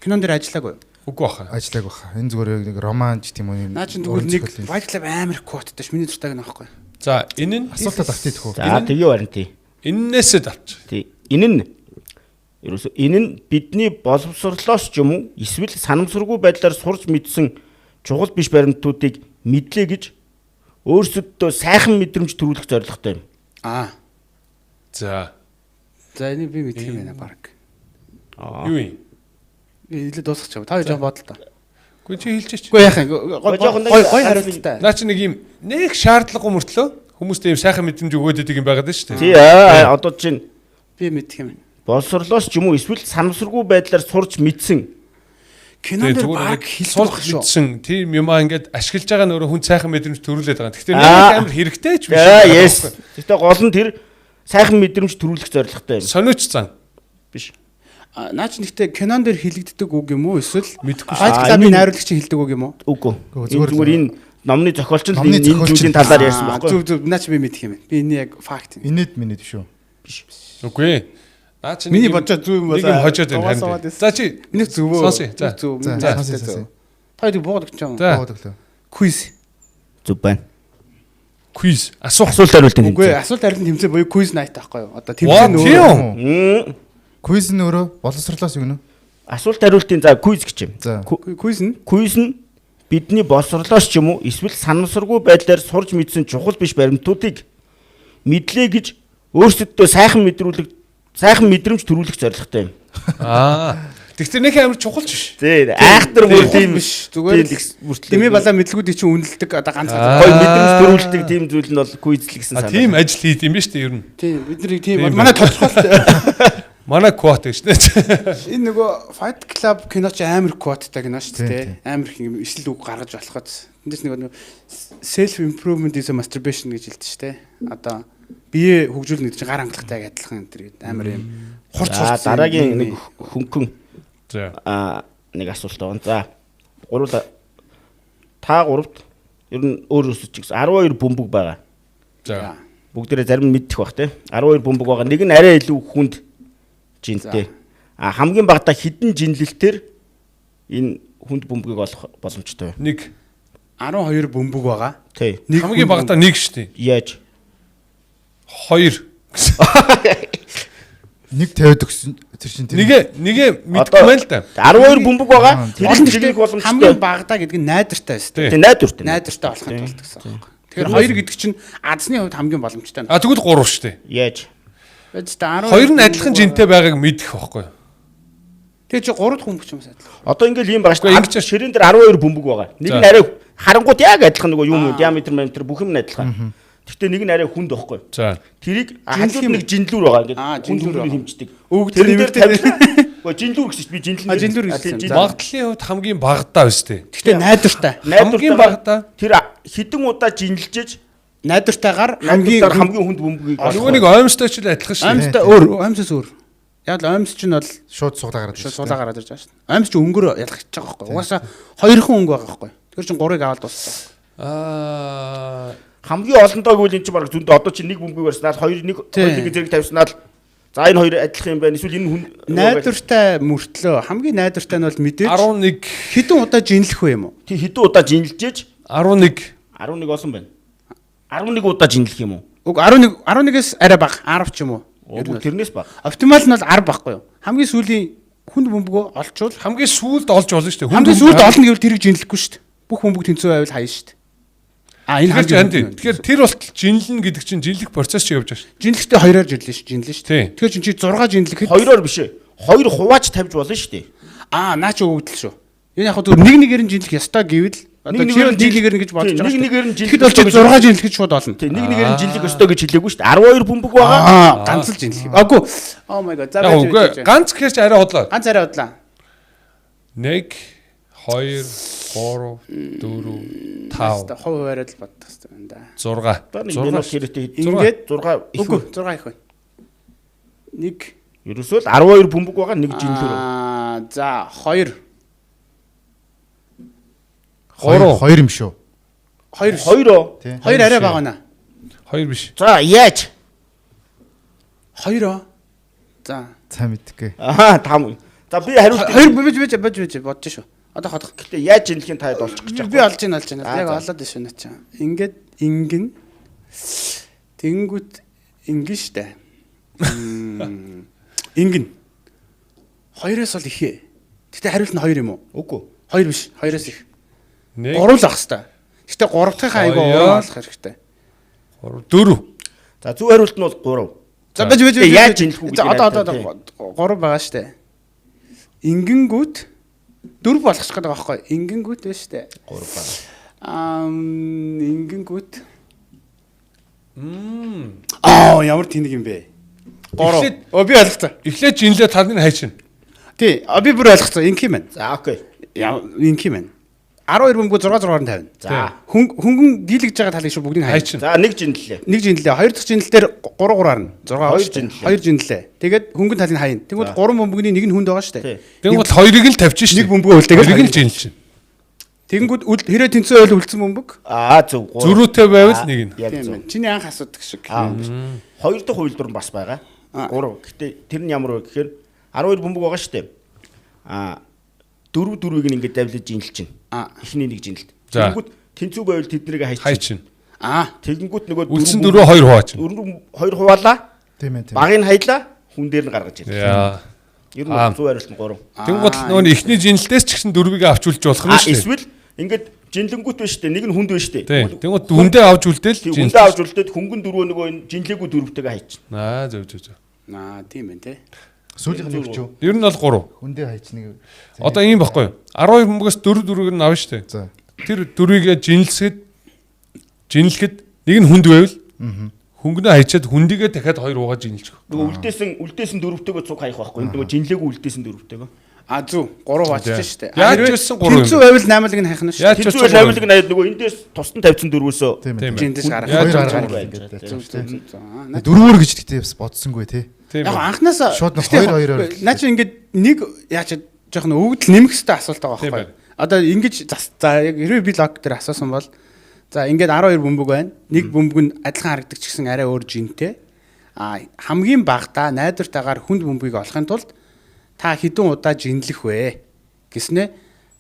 кинон дээр ажиллаагүй. үгүй баха. Ажиллааг баха. Энэ зүгээр нэг романч тийм үү. Наа чин тэгвэл нэг Fight Club амар квоттой ш. Миний дуртай кино байхгүй. За энэ нь асуултад автыг төхөө. За тэгээ барин тий. эннээсээ давч. Тий. Энэ нь ерөөсөө энэ нь бидний боловсролоос ч юм уу эсвэл санамсаргүй байдлаар сурч мэдсэн чухал биш баримтуудыг мэдлээ гэж өөрсөддөө сайхан мэдрэмж төрүүлэх зорилготой юм. Аа. За За энийг би мэдэх юм байна баг. юу юм? Илүү дуусчих чав. Та жоо бодол та. Гэхдээ чи хэлчихэж. Үгүй яах юм. Гой хариулттай. Наа чи нэг юм нэг шаардлагагүй мөртлөө хүмүүст ийм сайхан мэдрэмж өгөөд идэг юм байгаад байна шүү дээ. Тий одоо чинь Би мэдэх юм. боловсролоос ч юм уу эсвэл санамсаргүй байдлаар сурч мэдсэн Кинон дээр баг суулгах хэлсэн шүү. мэдсэн тийм юмаа ингээд ашиглаж байгаа нөрөө хүн сайхан мэдрэмж төрүүлээд байгаа. Гэхдээ Аа. нэг амар хэрэгтэй ч биш. yes. Гэтэ гол нь тэр сайхан мэдрэмж төрүүлэх зорилготой юм. Сониуч зан. Биш. Наа чи нэгтээ кинон дээр хилэгддэг үг юм уу эсвэл Мэдэхгүй Fight Club-ийн найруулагчийн хэлдэг үг юм уу? Үгүй. Зүгээр Зүгээр энэ номны зохиолч нь Номны энэ зохиолч зүйлийн нь. талаар ярьсан байхгүй. Зүг зүг наа чи би мэдэх юм байна. Би энэ яг факт юм. Инээд минийд шүү. Үгүй. Наа чи Миний бодож зүг юм нэг юм хожоод байна харин. За чи Миний зөвөө. Сонсъё. За. Зөв. За сонсъё. Та юу боод гэж юм. За. Боод өглөө. Quiz. Зүг байна. quiz асуух. Асуулт хариултын Үгүй тэмцээн. асуулт хариулт тэмцээн буюу quiz night аахгүй юу? Одоо What? тэмцээн Тийм. Квиз нь өөрөө боловсрлоос өгнө. Асуулт хариултын за quiz гэж юм. За. quiz нь Quiz нь бидний боловсролоос ч юм уу эсвэл санамсаргүй байдлаар сурж мэдсэн чухал биш баримтуудыг мэдлээ гэж өөрсөддөө сайхан мэдрэмж төрүүлэх зорилготой юм. Тэгтээ нэг амар чухал ч биш. Тий, айхтар бүр тийм биш. Зүгээр мөртлөө. Дэмий балаа мэдлгүүдийг чинь үнэлдэг одоо ганц Гой мэдрэмж төрүүлдэг тийм зүйл нь бол quizл гэсэн санаа. Тийм ажил хийд юм биш үү ер нь. Тийм бид нарыг тийм манай тодорхойлолт Манай квот гэж нэ. энэ нөгөө Fight Club кино ч амар квоттай кино шүү дээ. Амар их юм ишл үг гаргаж болоход. Тэндээс нөгөө self improvement is a masturbation гэж хэлдэг шүү дээ. Одоо бие хөгжүүлнэ гэдэг чинь гар хангалттай адилхан энэ төр гэдэг амар юм. Хурц хурц дараагийн нэг хөнгөн За. нэг асуулт байна. За. Гурлаа та гуравт ер нь өөрөөсөө ч гэсэн 12 бөмбөг байгаа. За. Бүгдээрээ зарим нь мэдчих бах те. 12 бөмбөг байгаа. Нэг нь арай илүү хүнд жинтэй. Хамгийн багадаа хідэн жинлэлтээр энэ хүнд бөмбөгийг олох боломжтой. Нэг 12 бөмбөг байгаа. Тий. хамгийн багтаа нэг штий. Яаж? 2. Нэг тавиад өгсөн тэр чинь Нэгэ мэдгүй байна л да. 12 бөмбөг байгаа. Тэр нь жиглэх Хамгийн боломжтой. багадаа гэдэг нь найдвартай байсан. Тий. Тий, найдвартай. Найдвартай болохын тулд гэсэн юм байна. Тэгэхээр 2 гэдэг чинь азны хувьд хамгийн боломжтой. Тэгвэл 3 штий. Яаж? Байж та 12 Хоёр нь адилхан жинтэй байгааг мэдэх байхгүй. Тэгээ чи 3 хүн ч юм уу адилхан. Одоо ингээл юм байгаа шүү. Гэхдээ ингэж ширээн дээр 12 бөмбөг байгаа. Нэг нь арай харангууд яг адилхан нөгөө юм диаметр маметр бүх юм адилхан. Гэхдээ нэг нь арай хүнд байхгүй. За. Тэрийг хажууд нэг жинлүүр байгаа ингээд жинлүүр хэмждэг. Өвг Тэрэн дээр тавьсан. Гэхдээ жинлүүр гэсэн чинь би жинлэн. жинлүүр гэсэн. Багтлын хувьд хамгийн багтаа биш тий. Гэхдээ найдвартай. Хамгийн багтаа тэр хідэн удаа жинлжиж Найдвартайгаар хамгийн хүнд бөмбөгийг нөгөө нэг оймстой ч л адилхан шүү. Аймстай өөр, аймсаас өөр. Яг л аймс чинь бол шууд суулаа гараад шууд суулаа гараад ирж байгаа шүү дээ. Аймс чинь өнгөөр ялгахж байгаа байхгүй. Угаасаа хоёрхан өнгө байгаа байхгүй. Тэгэхээр Тэр чинь 3-ыг аваад дууссан. хамгийн олонтойг үйл энэ чинь баг зөндөө одоо чи нэг бөмбөг барьснаа 2-1 зэрэг тавьснаа за энэ хоёр адилхан юм байна. Эсвэл энэ хүн найдвартай мөртлөө хамгийн найдвартай нь бол мэдээж 11 хэдэн удаа жинлэх вэ юм уу? тий хэдэн удаа жинлжээж 11 олон байна. 11 удаа жинлэх юм уу? Уг 11-ээс арай бага 10 ч юм уу? Тэрнээс бага. Оптимал нь бол 10 баггүй юу? Хамгийн сүүлийн хүнд бөмбөгөө олчвол хамгийн сүүлд олж болно шүү дээ. хамгийн сүүлд олно гэвэл тэрийг жинлэхгүй шүү дээ. Бүх бөмбөг тэнцүү байвал хаяа шүү дээ. Энэ Тэгэхээр тэр бол жинлэн гэдэг чинь жинлэх процесс чи явж байгаа шүү. жинлэхдээ 2-оор жинлэн шүү дээ. Тэгэхээр чи 6 жинлэхэд 2-оор биш ээ. 2 хувааж тавьж болно шүү дээ. Наа чи өгдөл шүү. Энэ яг зөв нэг-нэгээр нь жинлэх ёстой гэвэл одоо чи нэг-нэгээр нь гэж бодож байгаа. Нэг-нэгээр нь жинлэхэд бол чи 6 жинлэхэд шууд олно. Тий нэг-нэгээр нь жинлэх ёстой гэж хэлээгүй шүү дээ. 12 бөмбөг байгаа. Ганц л жинлэх. Аггүй. Oh my god. За байж. Ганц гэхэр чи арай хотлоо. Ганц арай удлаа. 1 2 3 4 5 хов бариад л боддог хэвээр байна да. 6 ингээд 6 их байна. Нэг ерөөсөө л 12 бөмбөг байгаа нэг жинлэр. За 2 2 юм шүү. 2 арай бага наа. 2 биш. За яаж? 2 За цаа мэдгүй. 5. За би хариулт 2 бодож шүү. Одоо ходох. Гэтэ яаж жинлэхийн таад олчих гэж байна. Би олж байна. Яг олоод биш үнэ чаа. Ингээд ингэн тэнгүүт ингэн штэ. Ингэн 2-оос бол ихээ. Гэтэ хариулт нь 2 юм уу? Үгүй. 2 биш. 2-оос их. 3 л ах хэвээр. Гэтэ 3-дахын айгаа уран олох хэрэгтэй. 4. За зөв хариулт нь бол 3. За байж яаж жинлэх үү? За одоо 3 байгаа штэ. Ингэнгүүт 4 болгох гэдэг байгаа байхгүй. Ингэнгүүт байна штэ. 3 байгаа. Ингэнгүүт. Ямар тэнэг юм бэ? 3. Би ойлгоцоо. Эхлээд жинлээ талны хайчин. Тий, би бүр ойлгоцоо. Инх юм байна. За окей. Инх юм байна. 12 бөмбөг 6-6-аар нь тавина. За. Хөнгөн дийлэгж байгаа талыг шүү бүгдийг хайчин. За нэг жинлээ. Нэг жинлээ. Хоёр дахь жинлэлээр 3-3-аар нь 6 2 жинлээ. Тэгээд хөнгөн талыг хаяна. Тэгвэл 3 бөмбөгний нэг нь хүнд байгаа шүү дээ. Тэгвэл 2-ыг л тавьчих шүү. Нэг бөмбөгөө үлдээгээд 2-ыг л жинлж. Тэгэнгүүт хэрэг тэнцээ ойл үлдсэн бөмбөг. Зөв. Зөрүүтэй байвал нэг нь. Тийм. Чиний анх асуудаг шиг. 2 дахь хувилбар нь бас байгаа. 3. Гэтэ тэр нь ямар вэ гэхээр 12 бөмбөг байгаа шүү дээ. 4-4-ыг нь ингээд давлиж жинлж чинь. Эхний нэг жинлэлт. Тэгэнгүүт тэнцүү байвал тэднийг хайчин. Тэгэнгүүт нөгөө үлдсэн 4 2 хуваач. 2 хуваалаа. Тийм ээ. Багыг хайлаа. Хүн дээр нь гаргаж ирлээ. Ер нь 100 хариулт нь 3. Тэнгуут нөгөө эхний жинлэлтээс ч гэсэн 4-ыг авч үлж болох нь шүү дээ. Эсвэл ингээд жинлэнгүүт байна шүү дээ. Нэг нь хүнд байна шүү дээ. Тэнгуут хүндээ авч үлдээл жинлээ. Хүндээ авч үлдээд хөнгөн 4 нөгөө энэ жинлээгүй 4-тэйгээ хайчих. Зөв. Тийм ээ те. Сүүлийнх нь юу ч юу? Ер нь бол 3. Хүндээ хайчныг. Одоо ийм баггүй юу? 12 бөмбөгөөс 4-4-ыг нь авна шүү дээ. За. Тэр 4-ыг жинлэхэд нэг нь хүнд байвал хөнгөнөө хайчаад хүндийгээ дахиад 2 угааж жинлж. Нөгөө үлдээсэн 4-тэйгээ цуг хаях байхгүй. Нөгөө жинлээгүй үлдээсэн 4-тэйгээ. Зөв 3 бачиж штэ. Яаж ч байсан 3 юм. Тэнцүү байвал 8-ыг нь хайх нь штэ. Тэнцүү байвал 8-ыг нь хаяад нөгөө эндээс тусдан тавьсан 4-өөсөө жиндэс гарах. 2 4-өөр гэж тэгтээ бас бодсонгүй тий. Яг анханасаа шууд 2-2-оор. Наа чи ингээд нэг яач жоохон өвгдөл нэмэх хэрэгтэй асуулт байгаа байхгүй. Одоо ингэж за яг хэрвээ би лог дээр асуусан бол за ингээд 12 бөмбөг байна. Нэг бөмбөг нь адилхан харагдаг ч гэсэн арай өөр жинтэй. Хамгийн багадаа найдвартайгаар хүнд бөмбөгийг олохын тулд та хэдэн удаа жинлэх вэ гэснээ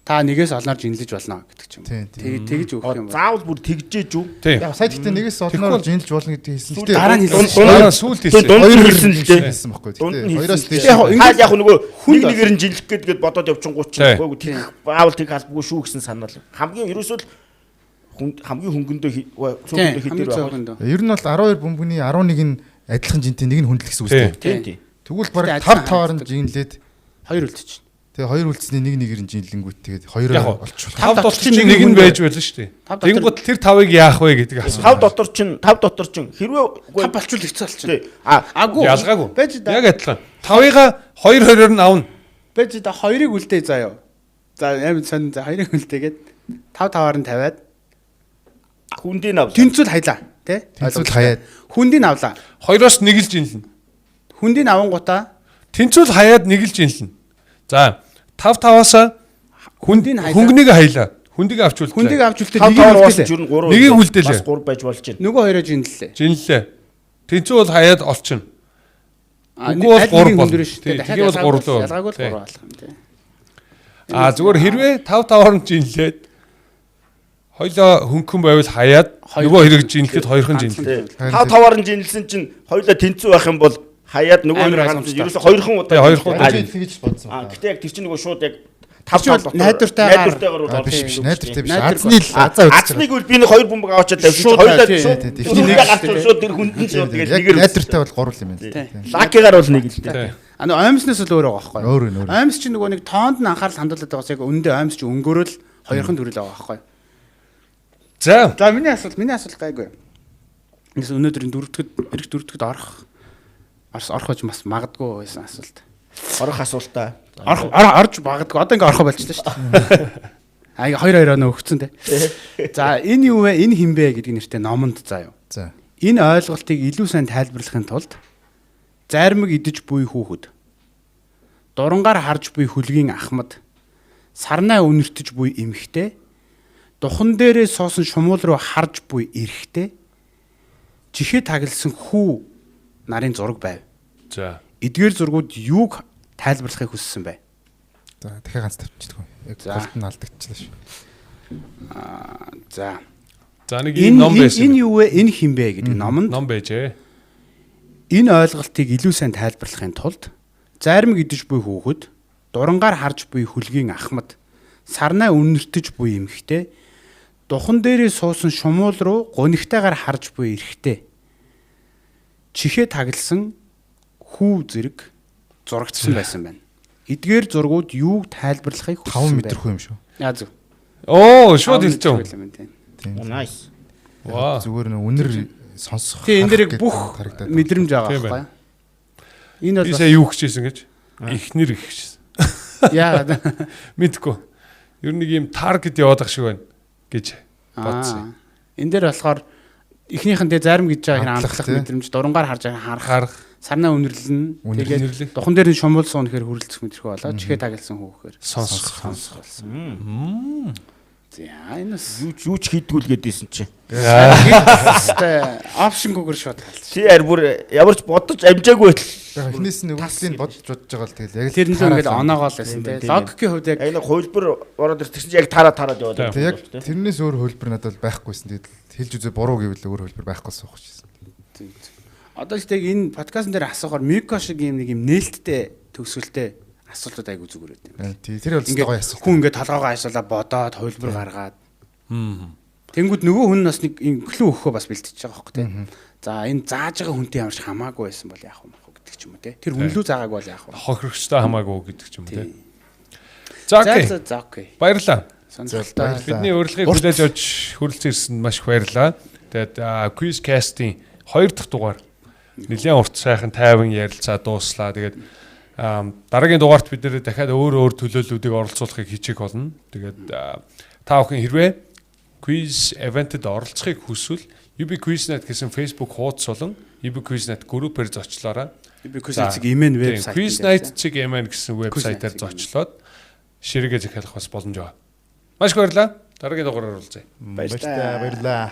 та нэгээс олноор жинлэж болно гэдэг ч юм. Тэгж өгөх юм. Заавал бүр тэгжээж үү? Яг сая гэхдээ нэгээс олноор жинлж болно гэдэг хэлсэн. Дараа нь сүүлд хэлсэн. Хоёр хэлсэн л дээ. Хэлсэн байхгүй. Тэгтээ хоёроос дээш. Яг нөгөө нэг нэгээр нь жинлэх гэдгээд бодоод явчихгууд ч үгүй тийм заавал тэг халбгүй шүү гэсэн санаал. Хамгийн ерөөсөө хамгийн хөнгөндөө цөөхөндөө хитэр байгаа. Ер нь бол 12 бөмбөгний 11 нь адилхан жинтэй нэг нь хүндлэх гэсэн үг үү? Тийм. Тэгвэл баг 5-5-аар нь жинлээд 2 үлдчихэж. Тэгээ 2 үлдсэний нэг нэгээр нь жинлэнгүүт тэгээд 2-оор олчихвол 5 дотор чинь нэг нь байж байлаа шүү дээ. Тэнгууд тэр 5-ыг яах вэ гэдэг асуулт. 5 дотор чинь хэрвээ 5 болчвол хэцүү болчихно. Ялгаагүй. Байж да. Яг адилхан. 5-ыг 2-2-оор нь авна. Байж да 2-ыг үлдээ заяа. За амин сонь за 2-ыг үлдээгээд 5-5-аар нь тавиад хүндийг авлаа. тэнцүүл хаялаа тий. тэнцүүл хаяад хүндийг авлаа. 2-оос нэг л жинлэнэ. Хүндийг авангуудаа тэнцүүл хаяад нэг л жинлэнэ. За 5-5-аас хөнгөнийг хаялаа. Хүндийг авч үлдээ. Хүндийг авч үлдээ Тав нэгийг тавар үлдээ. уусан чинь 3. Нэгийг үлдээлээ. Бас 3 байж болж байна. Нөгөө хоёроо жинлээ. Жинлээ. Тэнцүү бол хаяад олчихно. Үгүй бол гурав болно. хүн шүү дээ. Тэгээ бол гурав л байна. Ялгаагүй л 3 болох юм тий. Зүгээр хэрвээ 5-5-аар нь жинлээд хоёлоо хөнгөн байвал хаяад нөгөө хэрэг жинлэхэд хоёрхан жинлээ. 5-5-аар нь жинлсэн чинь хоёулаа тэнцүү байх юм бол хаяад нөгөө хоёр ганц ерөөсө хоёрхан удаа. Хоёрхан удаа тэгж бодсон. Гэтээ яг тэр чинь нөгөө шууд яг найдвартайгаар биш найдвартай биш. Найдваргүй. Азны Азныг үл би нэг 2 бөмбөг аваачаад тавьчих. Хоёулаа шууд тэр хүндэн шууд тэгээд нэгээр найдвартай бол 3 юм байна. лакигаар бол нэг л дээ. Оймснаас л өөрөө байгаа байхгүй. Өөр. Оймс чинь нөгөө нэг тоонд нь анхаарал хандуулдаг байгаас яг үндэ оймс чинь өнгөөрөл хоёрхан төрөл байгаа байхгүй. За. За миний асуулт гайгүй. Нэгс өнөөдрийн дөрөвдөд орох гэж бас магадгүй байсан асуулт. Орох асуултаа. Орж магадгүй. Одоо ингээ орхоо болчихлоо шүү дээ. Аа 2-2 оноо өгцөн те. За энэ юу вэ? Энэ хинбэ гэдэг нэртэй номонд заа юу. За. Энэ ойлголтыг илүү сайн тайлбарлахын тулд зармиг идэж буй хүүхэд, дурангаар харж буй хүлгийн ахмад, сарнаа үнэртэж буй эмэгтэй, духан дээрээ суусан шумуул руу харж буй эрэгтэй, чихээ тагласан хүү нарын зураг байв. За. Эдгээр зургууд юуг тайлбарлахыг хүссэн бэ? За дахиад ганц тавьчихдаг. Яг голт нь алдагдчихлаа шүү. За. За нэг ийм ном байсан. Энэ юу вэ? Энэ хин бэ гэдэг номонд Ном байжээ. энэ ойлголтыг илүү сайн тайлбарлахын тулд зармиг идэж буй хүүхэд, дурангаар харж буй хүлгийн ахмад, сарнаа үнэртэж буй эмэгтэй, духан дээрээ суусан шумуул руу гунигтайгаар харж буй эрэгтэй, чихээ тагласан хүү зэрэг зурагдсан байсан байна. Эдгээр зургууд юуг тайлбарлахыг 5 хүссэн бэ? метргүй юм шүү. Яа зүг. Шууд хэлчихв. Nice. Вау. Зүгээр нэг үнэр сонсох. Тий энэ дэрэг бүх мэдрэмж байгаа Тийм байхгүй. Энэ Би бол сая юу гэжсэн гэж? Ихнэр гэжсэн. яа Мэдгүй. Ер нь нэг юм таргет яваад ах шиг байна гэж бодсон. энэ дээр болохоор эхнийх нь зарим гэж байгаа Хандлах, хандлах тий. мэдрэмж дурангаар харж байгаа харах Харах. сарнаа үнэрлэн Үнэрлэн. тэгээд духан дээр нь шумуул суун гэхээр хүрэлцэх мэдрэхүү болоо чихээ тагласан хүү гэхээр Сонсох. болсон. За энэ бас Юу ч хийдгүүл гэдээсэн чи. опшн гүгэр шууд талж. Чи яар бүр ямар ч бодож амжаагүй байтал. Яг эхнээс нь өгөхлийг бодож байгаа л тэгэл яг Тэр нь л ингээд оноогоо л байсан тий. Логикийн хувьд яг Яг нэг хувилбар ороод ирсэн чинь яг тараад яваад тэг яг тэрнээс өөр хөлбөр надад байхгүйсэн. Тэгэл хэлж үзээ буруу гэвэл өөр хөлбөр байхгүйсэн ухажсэн. одоо л тэг энэ подкастн дээр асуухаар Мико шиг юм нэг юм нээлттэй төгсгөлтэй асуултууд айгу зүгээр байт. Тэр бол гоё асуулт. Хүн ингээд толгоогоо ашиглаа бодоод хувилбар гаргаад. Тэнгүүд нөгөө хүн нас нэг клүү өгөхөө бас бэлтэж байгаа хөөхгүй тий. За энэ зааж байгаа хүнтэй ямарч хамаагүй байсан бол яах вэ гэдэг ч юм уу тий. Тэр үнлүү заагаагүй бол яах вэ? Хохирогчтой хамаагүй гэдэг ч юм уу тий. За окей. За окей. Баярлалаа. Сонирхолтой. Бидний урилгыг хүлээж авч хүрэлцэн ирсэнд маш их баярлалаа. Тэгээд Quizcast-ийн 2 дахь дугаар нэлээд урт сайхан тайван ярилцаа дууслаа. Тэгээд дараагийн дугаарт бид нэр дахиад өөр төлөөллүүдийг оролцуулахыг хичээх болно. Тэгээд та бүхэн хэрвээ quiz event-д оролцохыг хүсвэл UB Quiznet гэсэн Facebook хуудас болон UB Quiznet группээр зочлоорой. UB Quiznet-ийг имэн вебсайт. Quiznight.mn гэсэн вебсайтаар зочлоод ширгээ захиалах бас боломж байгаа. Маш их баярлалаа. Дараагийн дугаараар уулзъя. Баярлалаа.